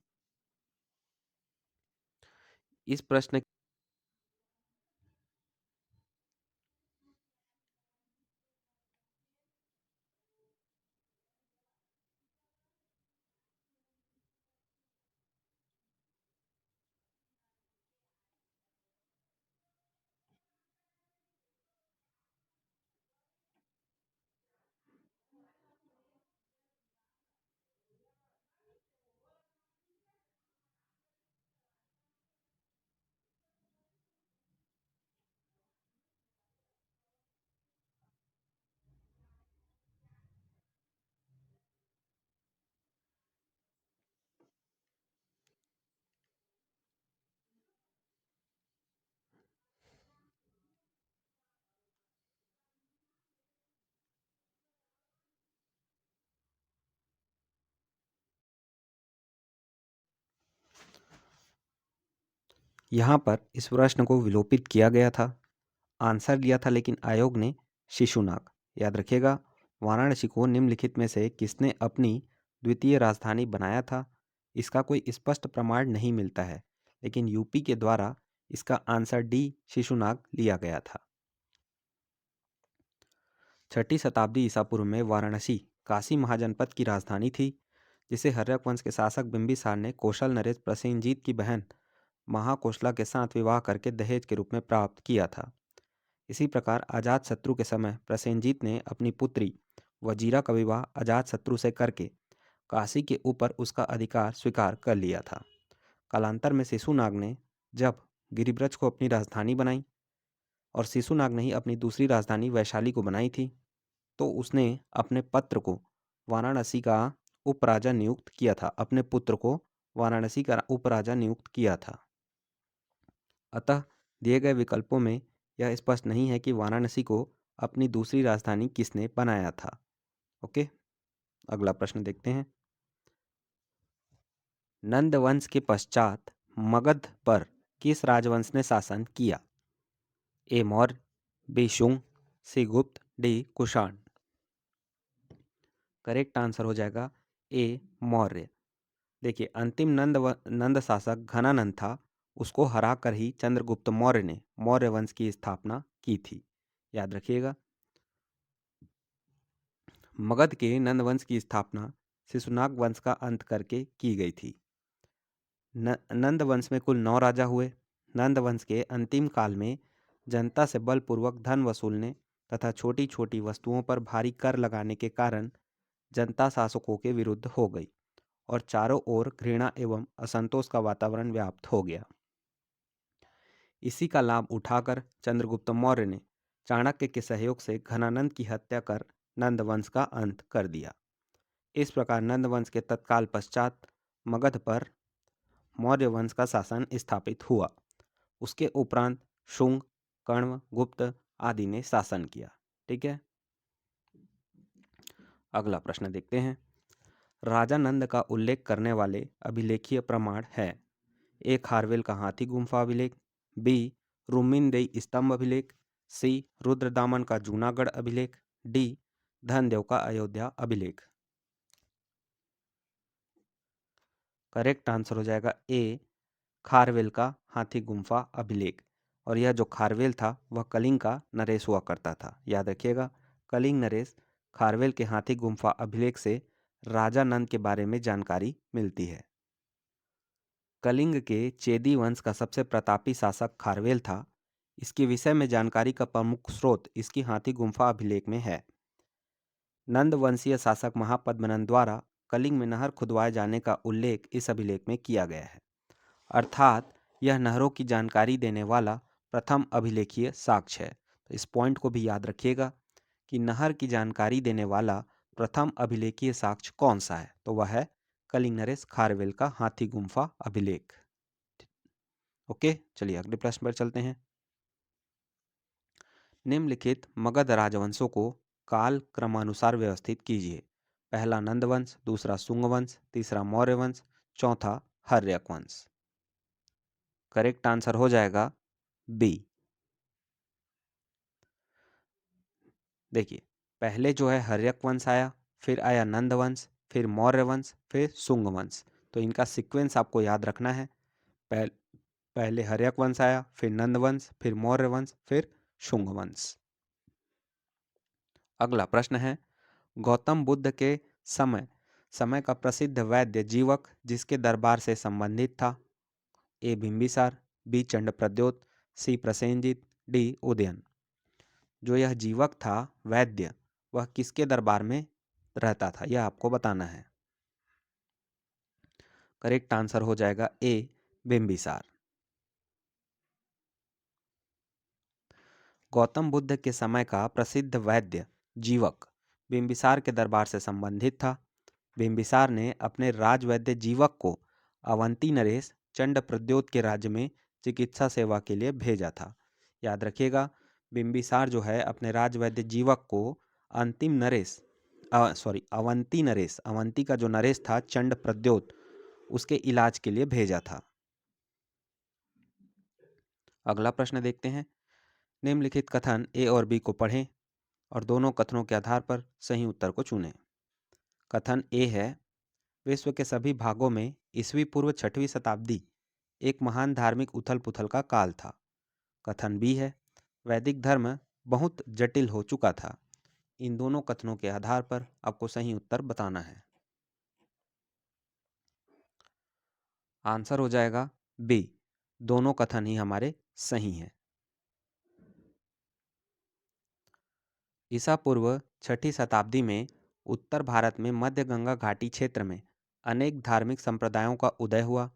इस प्रश्न यहाँ पर इस प्रश्न को विलोपित किया गया था। आंसर दिया था लेकिन आयोग ने शिशुनाग। याद रखिएगा, वाराणसी को निम्नलिखित में से किसने अपनी द्वितीय राजधानी बनाया था? इसका कोई स्पष्ट प्रमाण नहीं मिलता है, लेकिन यूपी के द्वारा इसका आंसर डी शिशुनाग लिया गया था। 6ठी शताब्दी ईसा पूर्व में वाराणसी काशी महाजनपद की राजधानी थी, जिसे हर्यक वंश के शासक बिंबिसार ने कौशल नरेश प्रसेनजीत की बहन महाकोशला के साथ विवाह करके दहेज के रूप में प्राप्त किया था। इसी प्रकार अजातशत्रु के समय प्रसेनजीत ने अपनी पुत्री वजीरा का विवाह अजातशत्रु से करके काशी के ऊपर उसका अधिकार स्वीकार कर लिया था। कालांतर में शिशुनाग ने जब गिरिब्रज को अपनी राजधानी बनाई और शिशुनाग ने ही अपनी दूसरी राजधानी वैशाली को बनाई थी, तो उसने अपने पत्र को वाराणसी का उपराजा नियुक्त किया था। अपने पुत्र को वाराणसी का उपराजा नियुक्त किया था। अतः दिए गए विकल्पों में यह स्पष्ट नहीं है कि वाराणसी को अपनी दूसरी राजधानी किसने बनाया था। ओके, अगला प्रश्न देखते हैं। नंद वंश के पश्चात मगध पर किस राजवंश ने शासन किया? ए मौर्य, बी शुंग, सी गुप्त, डी कुषाण। करेक्ट आंसर हो जाएगा ए मौर्य। देखिए, अंतिम नंद शासक घनानंद था, उसको हराकर ही चंद्रगुप्त मौर्य ने मौर्य वंश की स्थापना की थी। याद रखिएगा, मगध के नंद वंश की स्थापना शिशुनाग वंश का अंत करके की गई थी। नंद वंश में कुल 9 राजा हुए। नंद वंश के अंतिम काल में जनता से बलपूर्वक धन वसूलने तथा छोटी छोटी वस्तुओं पर भारी कर लगाने के कारण जनता शासकों के विरुद्ध हो गई और चारों ओर घृणा एवं असंतोष का वातावरण व्याप्त हो गया। इसी का लाभ उठाकर चंद्रगुप्त मौर्य ने चाणक्य के सहयोग से घनानंद की हत्या कर नंद वंश का अंत कर दिया। इस प्रकार नंद वंश के तत्काल पश्चात मगध पर मौर्य वंश का शासन स्थापित हुआ। उसके उपरांत शुंग, कण्व, गुप्त आदि ने शासन किया। ठीक है, अगला प्रश्न देखते हैं। राजा नंद का उल्लेख करने वाले अभिलेखीय प्रमाण है? ए खारवेल का हाथी गुम्फा अभिलेख, बी रुमिनदेई स्तंभ अभिलेख, सी रुद्रदामन का जूनागढ़ अभिलेख, डी धनदेव का अयोध्या अभिलेख। करेक्ट आंसर हो जाएगा ए खारवेल का हाथी गुम्फा अभिलेख। और यह जो खारवेल था वह कलिंग का नरेश हुआ करता था। याद रखिएगा, कलिंग नरेश खारवेल के हाथी गुम्फा अभिलेख से राजा नंद के बारे में जानकारी मिलती है। कलिंग के चेदी वंश का सबसे प्रतापी शासक खारवेल था। इसके विषय में जानकारी का प्रमुख स्रोत इसकी हाथी गुम्फा अभिलेख में है। नंद वंशीय शासक महापद्मनंद द्वारा कलिंग में नहर खुदवाए जाने का उल्लेख इस अभिलेख में किया गया है, अर्थात यह नहरों की जानकारी देने वाला प्रथम अभिलेखीय साक्ष्य है। तो इस पॉइंट को भी याद रखिएगा कि नहर की जानकारी देने वाला प्रथम अभिलेखीय साक्ष्य कौन सा है, तो वह है कलिंग नरेश खारवेल का हाथी गुम्फा अभिलेख। ओके, चलिए अगले प्रश्न पर चलते हैं। निम्नलिखित मगध राजवंशों को काल क्रमानुसार व्यवस्थित कीजिए। पहला नंद वंश, दूसरा शुंग वंश, तीसरा मौर्य वंश, चौथा हर्यक वंश। करेक्ट आंसर हो जाएगा बी। देखिए, पहले जो है हर्यक वंश आया, फिर आया नंद वंश, फिर मौर्य वंश, फिर शुंग वंश। तो इनका सीक्वेंस आपको याद रखना है। पहले हर्यक वंश आया, फिर नंद वंश, फिर मौर्य वंश, फिर शुंग वंश। अगला प्रश्न है, गौतम बुद्ध के समय समय का प्रसिद्ध वैद्य जीवक जिसके दरबार से संबंधित था। A Bimbisara, B Chandpradyot, C Prasenjit, D Udayan. जो यह जीवक था वैद्य, वह किसके दरबार में रहता था, यह आपको बताना है। करेक्ट आंसर हो जाएगा ए बिंबिसार। गौतम बुद्ध के समय का प्रसिद्ध वैद्य जीवक बिंबिसार के दरबार से संबंधित था। बिंबिसार ने अपने राजवैद्य जीवक को अवंती नरेश चंडप्रद्योत के राज्य में चिकित्सा सेवा के लिए भेजा था। याद रखिएगा, बिंबिसार जो है अपने राजवैद्य जीवक को अंतिम नरेश अवंती नरेश, अवंती का जो नरेश था चंडप्रद्योत, उसके इलाज के लिए भेजा था। अगला प्रश्न देखते हैं। निम्नलिखित कथन ए और बी को पढ़ें और दोनों कथनों के आधार पर सही उत्तर को चुनें। कथन ए है, विश्व के सभी भागों में ईस्वी पूर्व 6वीं शताब्दी एक महान धार्मिक उथल पुथल का काल था। कथन बी है, वैदिक धर्म बहुत जटिल हो चुका था। इन दोनों कथनों के आधार पर आपको सही उत्तर बताना है। आंसर हो जाएगा बी, दोनों कथन ही हमारे सही हैं। ईसा पूर्व 6ठी शताब्दी में उत्तर भारत में मध्य गंगा घाटी क्षेत्र में अनेक धार्मिक संप्रदायों का उदय हुआ।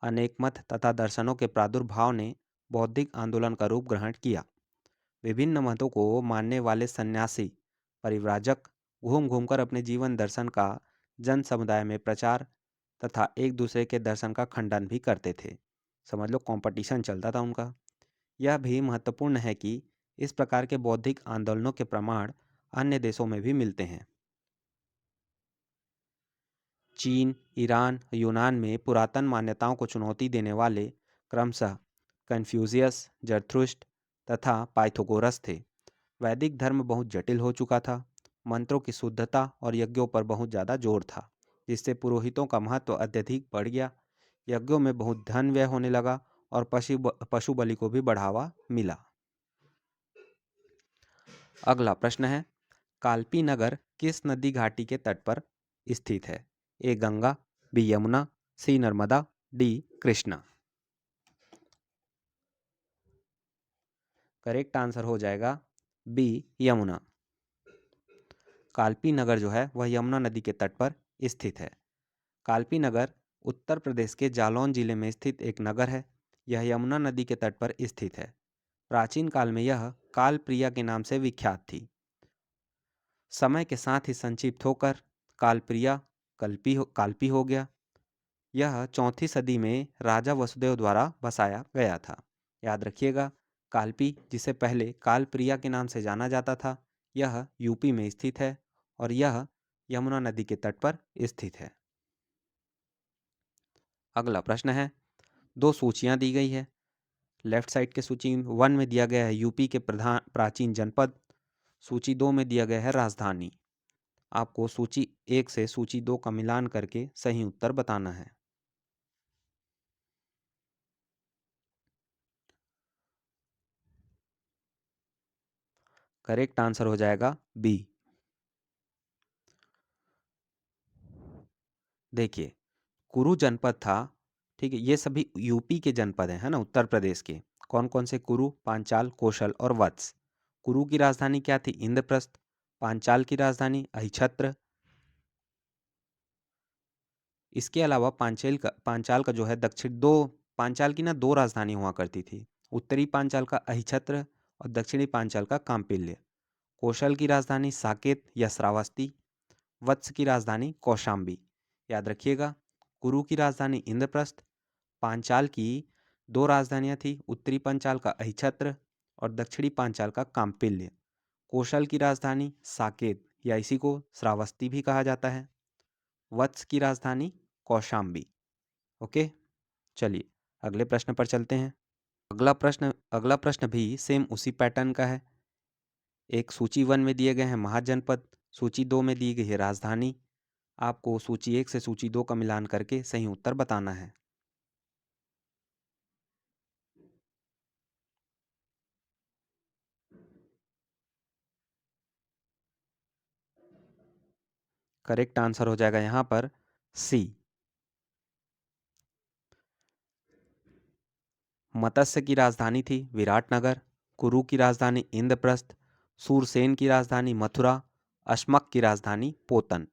अनेक मत तथा दर्शनों के प्रादुर्भाव ने बौद्धिक आंदोलन का रूप ग्रहण किया। विभिन्न मतों को मानने वाले सन्यासी परिव्राजक घूम घूमकर अपने जीवन दर्शन का जन समुदाय में प्रचार तथा एक दूसरे के दर्शन का खंडन भी करते थे। समझ लो, कंपटीशन चलता था उनका। यह भी महत्वपूर्ण है कि इस प्रकार के बौद्धिक आंदोलनों के प्रमाण अन्य देशों में भी मिलते हैं। चीन, ईरान, यूनान में पुरातन मान्यताओं को चुनौती देने वाले क्रमशः कन्फ्यूशियस, जरथुस्ट तथा पाइथागोरस थे। वैदिक धर्म बहुत जटिल हो चुका था। मंत्रों की शुद्धता और यज्ञों पर बहुत ज़्यादा जोर था, जिससे पुरोहितों का महत्व अत्यधिक बढ़ गया। यज्ञों में बहुत धन व्यय होने लगा और पशु बलि को भी बढ़ावा मिला। अगला प्रश्न है, काल्पी नगर किस नदी घाटी के तट पर स्थित है। A Ganga, B Yamuna, C Narmada, D Krishna. Correct answer हो जाएगा बी यमुना। काल्पी नगर जो है वह यमुना नदी के तट पर स्थित है। काल्पी नगर उत्तर प्रदेश के जालौन जिले में स्थित एक नगर है। यह यमुना नदी के तट पर स्थित है। प्राचीन काल में यह कालप्रिया के नाम से विख्यात थी। समय के साथ ही संक्षिप्त होकर कालप्रिया काल्पी हो गया। यह 4वीं सदी में राजा वसुदेव द्वारा बसाया गया था। याद रखिएगा, काल्पी जिसे पहले कालप्रिया के नाम से जाना जाता था, यह यूपी में स्थित है और यह यमुना नदी के तट पर स्थित है। अगला प्रश्न है, दो सूचियां दी गई है। लेफ्ट साइड के सूची 1 में दिया गया है यूपी के प्रधान प्राचीन जनपद। सूची 2 में दिया गया है राजधानी। आपको सूची 1 से सूची 2 का मिलान करके सही उत्तर बताना है। करेक्ट आंसर हो जाएगा बी। देखिए, कुरु जनपद था, ठीक है। ये सभी यूपी के जनपद हैं, है ना, उत्तर प्रदेश के। कौन कौन से? कुरु, पांचाल, कौशल और वत्स। कुरु की राजधानी क्या थी? इंद्रप्रस्थ। पांचाल की राजधानी अहिछत्र। इसके अलावा पांचाल का जो है दक्षिण दो पांचाल की ना दो राजधानी हुआ करती थी। उत्तरी पांचाल का अहिछत्र और दक्षिणी पांचाल का कांपिल्य। कौशल की राजधानी साकेत या श्रावस्ती। वत्स की राजधानी कौशाम्बी। याद रखिएगा, कुरु की राजधानी इंद्रप्रस्थ, पांचाल की दो राजधानियां थी, उत्तरी पांचाल का अहिछत्र और दक्षिणी पांचाल का कांपिल्य। कौशल की राजधानी साकेत या इसी को श्रावस्ती भी कहा जाता है। वत्स की राजधानी कौशाम्बी। ओके, चलिए अगले प्रश्न पर चलते हैं। अगला प्रश्न भी सेम उसी पैटर्न का है। एक सूची 1 में दिए गए हैं महाजनपद, सूची 2 में दी गई है राजधानी। आपको सूची 1 से सूची 2 का मिलान करके सही उत्तर बताना है। करेक्ट आंसर हो जाएगा यहाँ पर सी। मत्स्य की राजधानी थी विराटनगर, कुरु की राजधानी इंद्रप्रस्थ, सूरसेन की राजधानी मथुरा, अश्मक की राजधानी पोतन।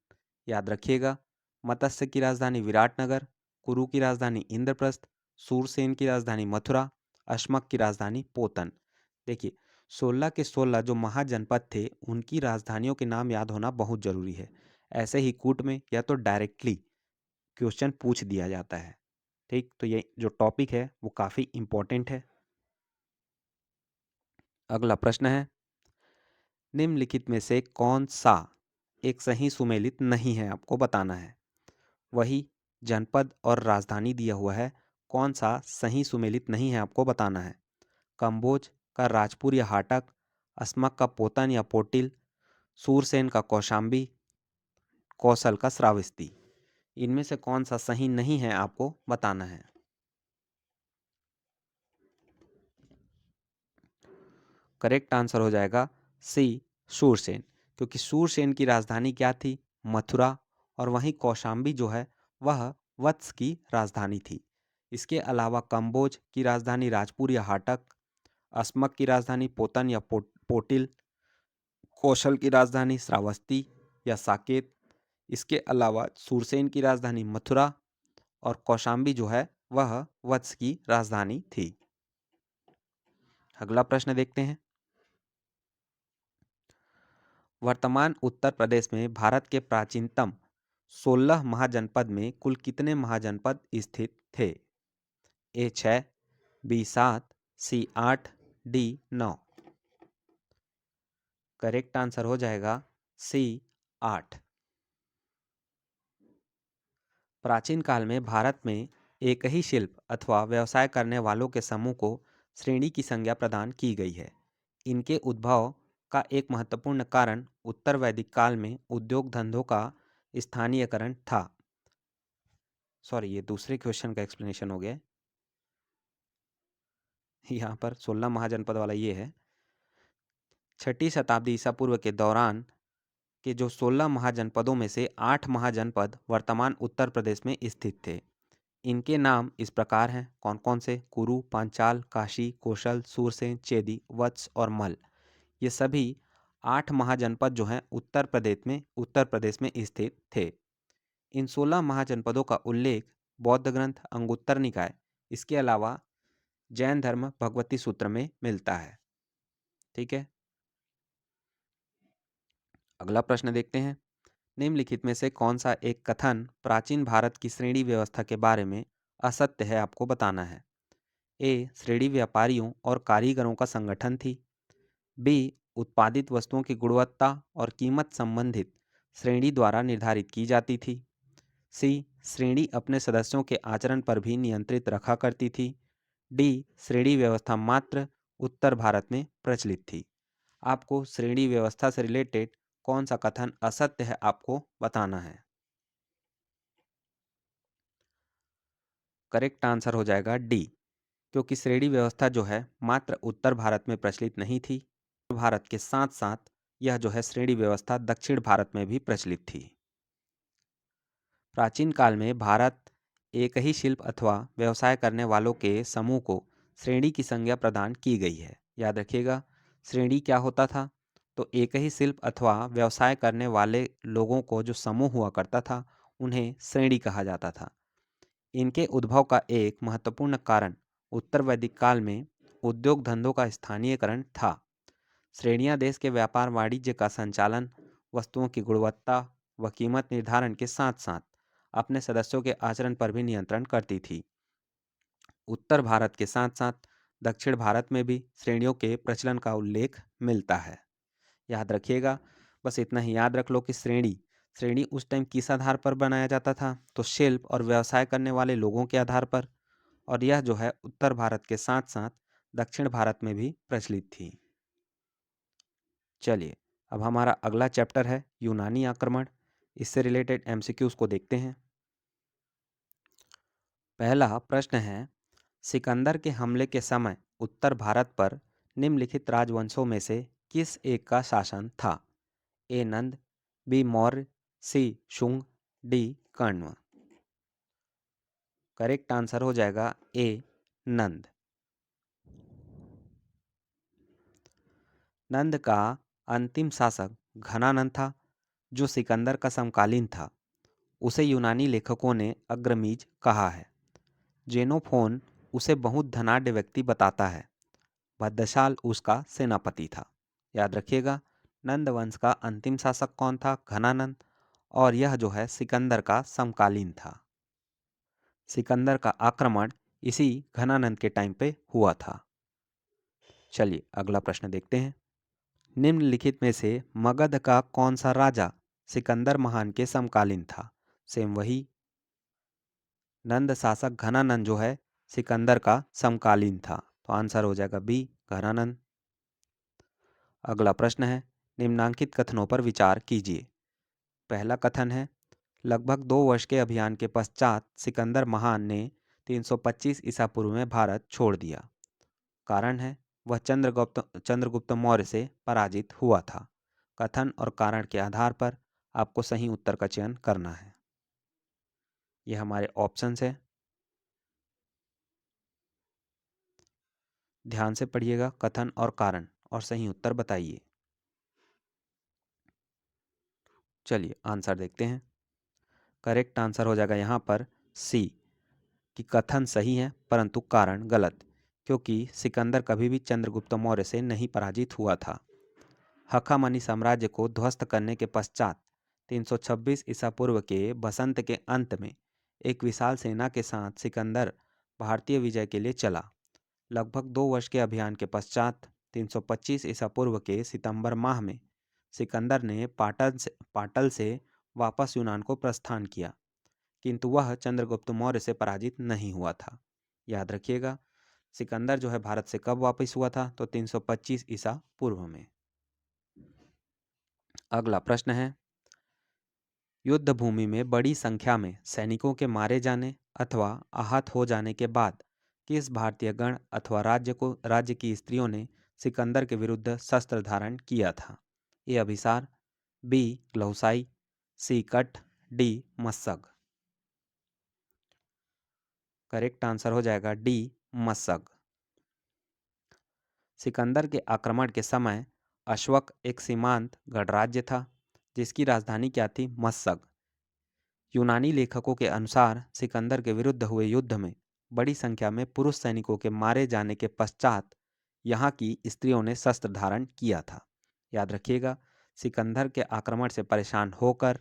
याद रखिएगा, मत्स्य की राजधानी विराटनगर, कुरु की राजधानी इंद्रप्रस्थ, सूरसेन की राजधानी मथुरा, अश्मक की राजधानी पोतन। देखिए 16 के 16 जो महाजनपद थे उनकी राजधानियों के नाम याद होना बहुत जरूरी है। ऐसे ही कूट में या तो डायरेक्टली क्वेश्चन पूछ दिया जाता है। ठीक, तो ये जो टॉपिक है वो काफ़ी इम्पोर्टेंट है। अगला प्रश्न है, निम्नलिखित में से कौन सा एक सही सुमेलित नहीं है, आपको बताना है। वही जनपद और राजधानी दिया हुआ है, कौन सा सही सुमेलित नहीं है आपको बताना है। कंबोज का राजपुर या हाटक, अस्मक का पोतन या पोटिल, सूरसेन का कौशाम्बी, कौशल का श्रावस्ती। इनमें से कौन सा सही नहीं है आपको बताना है। करेक्ट आंसर हो जाएगा सी, सूरसेन। क्योंकि सूरसेन की राजधानी क्या थी, मथुरा, और वहीं कौशाम्बी जो है वह वत्स की राजधानी थी। इसके अलावा कंबोज की राजधानी राजपुर या हाटक, अस्मक की राजधानी पोतन या पोटिल, कौशल की राजधानी श्रावस्ती या साकेत। इसके अलावा सूरसेन की राजधानी मथुरा और कौशाम्बी जो है वह वत्स की राजधानी थी। अगला प्रश्न देखते हैं। वर्तमान उत्तर प्रदेश में भारत के प्राचीनतम 16 महाजनपद में कुल कितने महाजनपद स्थित थे। ए 6, बी 7, सी 8, डी 9। करेक्ट आंसर हो जाएगा सी 8। प्राचीन काल में भारत में एक ही शिल्प अथवा व्यवसाय करने वालों के समूह को श्रेणी की संज्ञा प्रदान की गई है। इनके उद्भव का एक महत्वपूर्ण कारण उत्तर वैदिक काल में उद्योग धंधों का स्थानीयकरण था। सॉरी, ये दूसरे क्वेश्चन का एक्सप्लेनेशन हो गया। यहाँ पर 16 महाजनपद वाला ये है। 6ठी शताब्दी ईसा पूर्व के दौरान के जो 16 महाजनपदों में से 8 महाजनपद वर्तमान उत्तर प्रदेश में स्थित थे। इनके नाम इस प्रकार हैं, कौन कौन से, कुरु, पांचाल, काशी, कौशल, सूरसेन, चेदी, वत्स और मल। ये सभी 8 महाजनपद जो हैं उत्तर प्रदेश में स्थित थे। इन 16 महाजनपदों का उल्लेख बौद्ध ग्रंथ अंगुत्तर निकाय, इसके अलावा जैन धर्म भगवती सूत्र में मिलता है। ठीक है, अगला प्रश्न देखते हैं। निम्नलिखित में से कौन सा एक कथन प्राचीन भारत की श्रेणी व्यवस्था के बारे में असत्य है, आपको बताना है। ए, श्रेणी व्यापारियों और कारीगरों का संगठन थी। बी, उत्पादित वस्तुओं की गुणवत्ता और कीमत संबंधित श्रेणी द्वारा निर्धारित की जाती थी। सी, श्रेणी अपने सदस्यों के आचरण पर भी नियंत्रित रखा करती थी। डी, श्रेणी व्यवस्था मात्र उत्तर भारत में प्रचलित थी। आपको श्रेणी व्यवस्था से रिलेटेड कौन सा कथन असत्य है आपको बताना है। करेक्ट आंसर हो जाएगा डी, क्योंकि श्रेणी व्यवस्था जो है मात्र उत्तर भारत में प्रचलित नहीं थी। भारत के साथ साथ यह जो है श्रेणी व्यवस्था दक्षिण भारत में भी प्रचलित थी। प्राचीन काल में भारत एक ही शिल्प अथवा व्यवसाय करने वालों के समूह को श्रेणी की संज्ञा प्रदान की गई है। याद रखिएगा, श्रेणी क्या होता था, तो एक ही शिल्प अथवा व्यवसाय करने वाले लोगों को जो समूह हुआ करता था उन्हें श्रेणी कहा जाता था। इनके उद्भव का एक महत्वपूर्ण कारण उत्तर वैदिक काल में उद्योग धंधों का स्थानीयकरण था। श्रेणियां देश के व्यापार वाणिज्य का संचालन, वस्तुओं की गुणवत्ता व कीमत निर्धारण के साथ साथ अपने सदस्यों के आचरण पर भी नियंत्रण करती थी। उत्तर भारत के साथ साथ दक्षिण भारत में भी श्रेणियों के प्रचलन का उल्लेख मिलता है। याद रखिएगा, बस इतना ही याद रख लो कि श्रेणी श्रेणी उस टाइम किस आधार पर बनाया जाता था, तो शिल्प और व्यवसाय करने वाले लोगों के आधार पर। और यह जो है उत्तर भारत के साथ साथ दक्षिण भारत में भी प्रचलित थी। चलिए, अब हमारा अगला चैप्टर है यूनानी आक्रमण। इससे रिलेटेड एमसीक्यूज को देखते हैं। पहला प्रश्न है, सिकंदर के हमले के समय उत्तर भारत पर निम्नलिखित राजवंशों में से किस एक का शासन था? A Nanda, B Maurya, C Shunga, D Kanva. Correct answer हो जाएगा ए नंद। नंद का अंतिम शासक घनानंद था, जो सिकंदर का समकालीन था। उसे यूनानी लेखकों ने अग्रमीज कहा है। जेनोफोन उसे बहुत धनाढ्य व्यक्ति बताता है। भद्रशाल उसका सेनापति था। याद रखिएगा, नंद वंश का अंतिम शासक कौन था? घनानंद। और यह जो है सिकंदर का समकालीन था। सिकंदर का आक्रमण इसी घनानंद के टाइम पे हुआ था। चलिए अगला प्रश्न देखते हैं। निम्नलिखित में से मगध का कौन सा राजा सिकंदर महान के समकालीन था? सेम वही, नंद शासक घनानंद जो है सिकंदर का समकालीन था, तो आंसर हो जाएगा बी घनानंद। अगला प्रश्न है, निम्नांकित कथनों पर विचार कीजिए। पहला कथन है, लगभग 2 वर्ष के अभियान के पश्चात सिकंदर महान ने 325 ईसा पूर्व में भारत छोड़ दिया। कारण है, वह चंद्रगुप्त मौर्य से पराजित हुआ था। कथन और कारण के आधार पर आपको सही उत्तर का चयन करना है। ये हमारे ऑप्शंस है, ध्यान से पढ़िएगा कथन और कारण, और सही उत्तर बताइए। चलिए आंसर देखते हैं। करेक्ट आंसर हो जाएगा यहाँ पर सी, कि कथन सही है परंतु कारण गलत, क्योंकि सिकंदर कभी भी चंद्रगुप्त मौर्य से नहीं पराजित हुआ था। हखामनी साम्राज्य को ध्वस्त करने के पश्चात 326 ईसा पूर्व के बसंत के अंत में एक विशाल सेना के साथ सिकंदर भारतीय विजय के लिए चला। लगभग 2 वर्ष के अभियान के पश्चात 325 ईसा पूर्व के सितंबर माह में सिकंदर ने पाटल से वापस यूनान को प्रस्थान किया, किंतु वह चंद्रगुप्त मौर्य से पराजित नहीं हुआ था। याद रखिएगा, सिकंदर जो है भारत से कब वापस हुआ था? तो 325 ईसा पूर्व में। अगला प्रश्न है, युद्ध भूमि में बड़ी संख्या में सैनिकों के मारे जाने अथवा आहत हो जाने के बाद किस भारतीय गण अथवा राज्य की स्त्रियों ने सिकंदर के विरुद्ध शस्त्र धारण किया था? ए अभिसार, बी ग्लौसाई, सी कठ, डी मस्सग। करेक्ट आंसर हो जाएगा डी मस्सग। सिकंदर के आक्रमण के समय अश्वक एक सीमांत गणराज्य था, जिसकी राजधानी क्या थी? मस्सग। यूनानी लेखकों के अनुसार सिकंदर के विरुद्ध हुए युद्ध में बड़ी संख्या में पुरुष सैनिकों के मारे जाने के पश्चात यहाँ की स्त्रियों ने शस्त्र धारण किया था। याद रखिएगा, सिकंदर के आक्रमण से परेशान होकर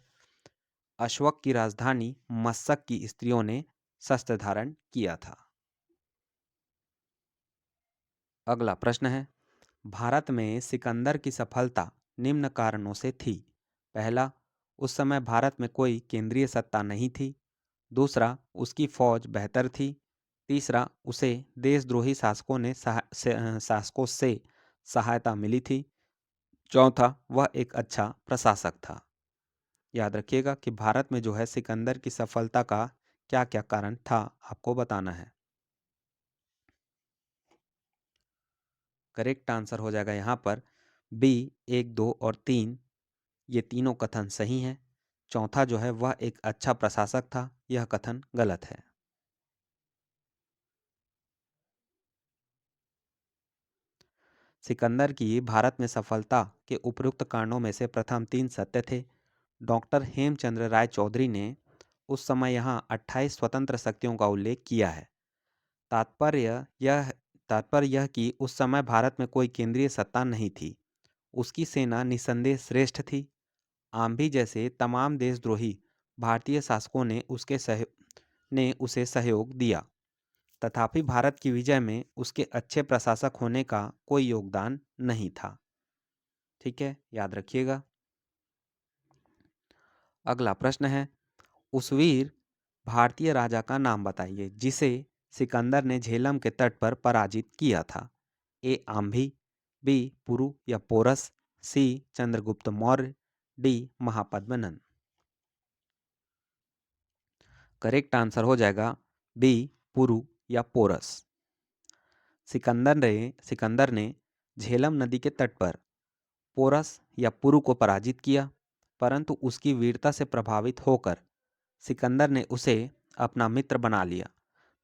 अश्वक की राजधानी मस्सक की स्त्रियों ने शस्त्र धारण किया था। अगला प्रश्न है, भारत में सिकंदर की सफलता निम्न कारणों से थी। पहला, उस समय भारत में कोई केंद्रीय सत्ता नहीं थी। दूसरा, उसकी फौज बेहतर थी। तीसरा, उसे देशद्रोही शासकों से सहायता मिली थी। चौथा, वह एक अच्छा प्रशासक था। याद रखिएगा कि भारत में जो है सिकंदर की सफलता का क्या क्या कारण था, आपको बताना है। करेक्ट आंसर हो जाएगा यहाँ पर बी 1, 2 और 3। ये तीनों कथन सही हैं। चौथा जो है वह एक अच्छा प्रशासक था, यह कथन गलत है। सिकंदर की भारत में सफलता के उपयुक्त कारणों में से प्रथम 3 सत्य थे। डॉक्टर हेमचंद्र राय चौधरी ने उस समय यहाँ 28 स्वतंत्र शक्तियों का उल्लेख किया है। तात्पर्य यह तात्पर्य यह कि उस समय भारत में कोई केंद्रीय सत्ता नहीं थी। उसकी सेना निस्संदेह श्रेष्ठ थी। आम्भी जैसे तमाम देशद्रोही भारतीय शासकों ने उसे सहयोग दिया। तथापि भारत की विजय में उसके अच्छे प्रशासक होने का कोई योगदान नहीं था। ठीक है, याद रखिएगा। अगला प्रश्न है, उस वीर भारतीय राजा का नाम बताइए जिसे सिकंदर ने झेलम के तट पर पराजित किया था। ए आम्भी, बी पुरु या Porus, C Chandragupta Maurya, D Mahapadmananda. Correct answer हो जाएगा बी पुरु या पोरस। सिकंदर ने झेलम नदी के तट पर पोरस या पुरु को पराजित किया, परंतु उसकी वीरता से प्रभावित होकर सिकंदर ने उसे अपना मित्र बना लिया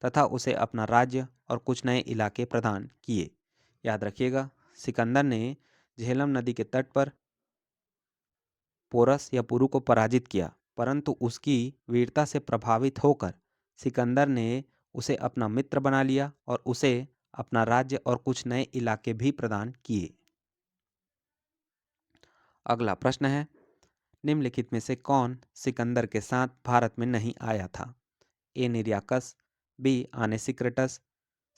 तथा उसे अपना राज्य और कुछ नए इलाके प्रदान किए। याद रखिएगा, सिकंदर ने झेलम नदी के तट पर पोरस या पुरु को पराजित किया, परंतु उसकी वीरता से प्रभावित होकर सिकंदर ने उसे अपना मित्र बना लिया और उसे अपना राज्य और कुछ नए इलाके भी प्रदान किए। अगला प्रश्न है, निम्नलिखित में से कौन सिकंदर के साथ भारत में नहीं आया था? ए निरियाकस, बी आनेसिक्रेटस,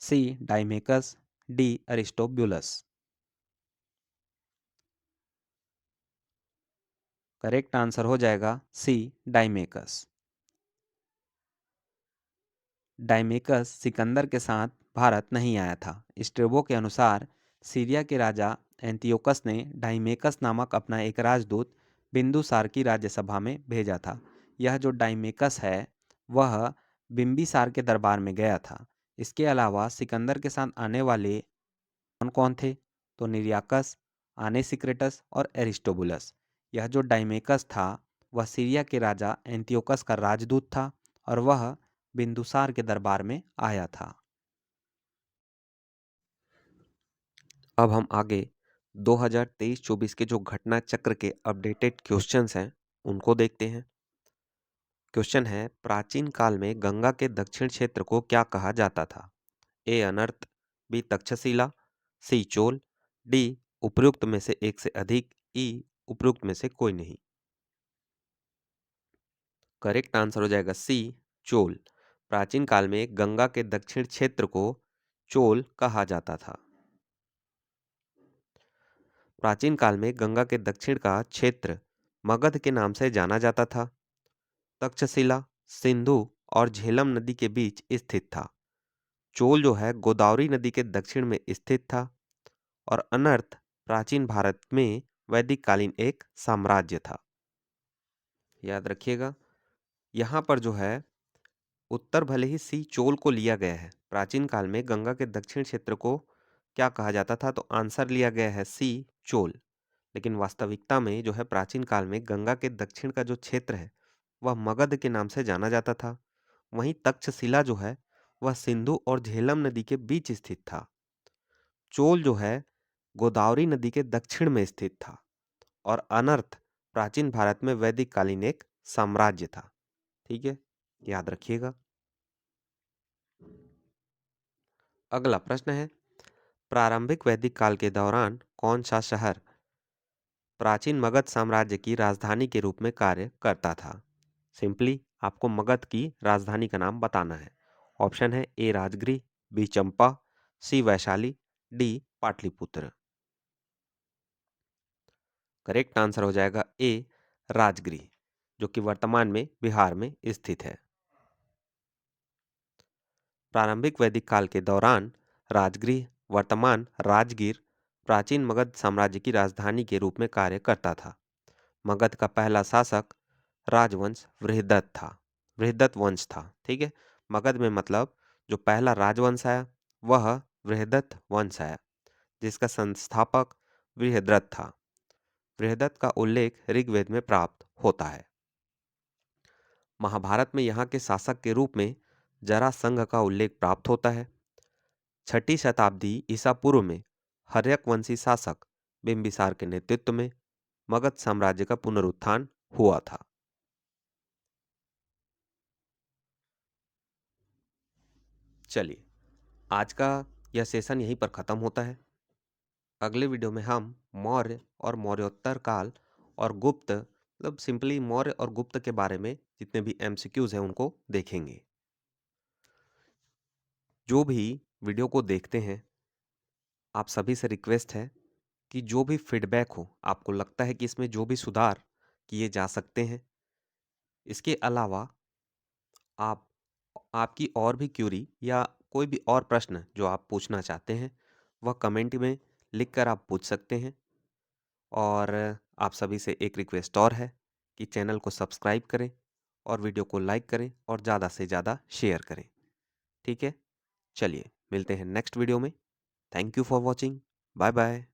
सी डाइमेकस, डी अरिस्टोब्यूलस। करेक्ट आंसर हो जाएगा सी डाइमेकस। डाइमेकस सिकंदर के साथ भारत नहीं आया था। स्ट्रेबो के अनुसार सीरिया के राजा एंटियोकस ने डाइमेकस नामक अपना एक राजदूत बिंदुसार की राज्यसभा में भेजा था। यह जो डाइमेकस है वह बिंबिसार के दरबार में गया था। इसके अलावा सिकंदर के साथ आने वाले कौन कौन थे? तो निरियाकस, आनेसिक्रेटस और एरिस्टोबुलस। यह जो डाइमेकस था वह सीरिया के राजा एंटियोकस का राजदूत था और वह बिंदुसार के दरबार में आया था। अब हम आगे 2023-24 के जो घटना चक्र के अपडेटेड क्वेश्चंस हैं उनको देखते हैं। क्वेश्चन है, प्राचीन काल में गंगा के दक्षिण क्षेत्र को क्या कहा जाता था? ए अनर्त, बी तक्षशिला, सी चोल, डी उपयुक्त में से एक से अधिक, ई उपयुक्त में से कोई नहीं। करेक्ट आंसर हो जाएगा सी चोल। प्राचीन काल में गंगा के दक्षिण क्षेत्र को चोल कहा जाता था। प्राचीन काल में गंगा के दक्षिण का क्षेत्र मगध के नाम से जाना जाता था। तक्षशिला सिंधु और झेलम नदी के बीच स्थित था। चोल जो है गोदावरी नदी के दक्षिण में स्थित था और अनर्त प्राचीन भारत में वैदिक कालीन एक साम्राज्य था। याद रखिएगा, यहाँ पर जो है उत्तर भले ही सी चोल को लिया गया है। प्राचीन काल में गंगा के दक्षिण क्षेत्र को क्या कहा जाता था? तो आंसर लिया गया है सी चोल। लेकिन वास्तविकता में जो है प्राचीन काल में गंगा के दक्षिण का जो क्षेत्र है वह मगध के नाम से जाना जाता था। वहीं तक्षशिला जो है वह सिंधु और झेलम नदी के बीच स्थित था। चोल जो है गोदावरी नदी के दक्षिण में स्थित था और अनर्थ प्राचीन भारत में वैदिक कालीन एक साम्राज्य था। ठीक है, याद रखिएगा। अगला प्रश्न है, प्रारंभिक वैदिक काल के दौरान कौन सा शहर प्राचीन मगध साम्राज्य की राजधानी के रूप में कार्य करता था? सिंपली आपको मगध की राजधानी का नाम बताना है। ऑप्शन है A Rajgriha, B Champa, C Vaishali, D Pataliputra. Correct answer हो जाएगा ए राजगृह, जो कि वर्तमान में बिहार में स्थित है। प्रारंभिक वैदिक काल के दौरान राजगृह, वर्तमान राजगीर, प्राचीन मगध साम्राज्य की राजधानी के रूप में कार्य करता था। मगध का पहला शासक राजवंश बृहदत्त था। बृहदत्त वंश था। ठीक है, मगध में मतलब जो पहला राजवंश आया वह बृहदत्त वंश आया, जिसका संस्थापक बृहद्रथ था। बृहदत्त का उल्लेख ऋग्वेद में प्राप्त होता है। महाभारत में यहाँ के शासक के रूप में जरासंघ का उल्लेख प्राप्त होता है। 6ठी शताब्दी ईसा पूर्व में हर्यक वंशी शासक बिंबिसार के नेतृत्व में मगध साम्राज्य का पुनरुत्थान हुआ था। चलिए, आज का यह सेशन यहीं पर खत्म होता है। अगले वीडियो में हम मौर्य और मौर्योत्तर काल और गुप्त, मतलब सिंपली मौर्य और गुप्त के बारे में जितने भी एमसीक्यूज हैं उनको देखेंगे। जो भी वीडियो को देखते हैं आप सभी से रिक्वेस्ट है कि जो भी फीडबैक हो, आपको लगता है कि इसमें जो भी सुधार किए जा सकते हैं इसके अलावा आप आपकी और भी क्यूरी या कोई भी और प्रश्न जो आप पूछना चाहते हैं, वह कमेंट में लिख कर आप पूछ सकते हैं। और आप सभी से एक रिक्वेस्ट और है कि चैनल को सब्सक्राइब करें और वीडियो को लाइक करें और ज़्यादा से ज़्यादा शेयर करें। ठीक है? चलिए मिलते हैं नेक्स्ट वीडियो में। Thank you for watching. Bye bye.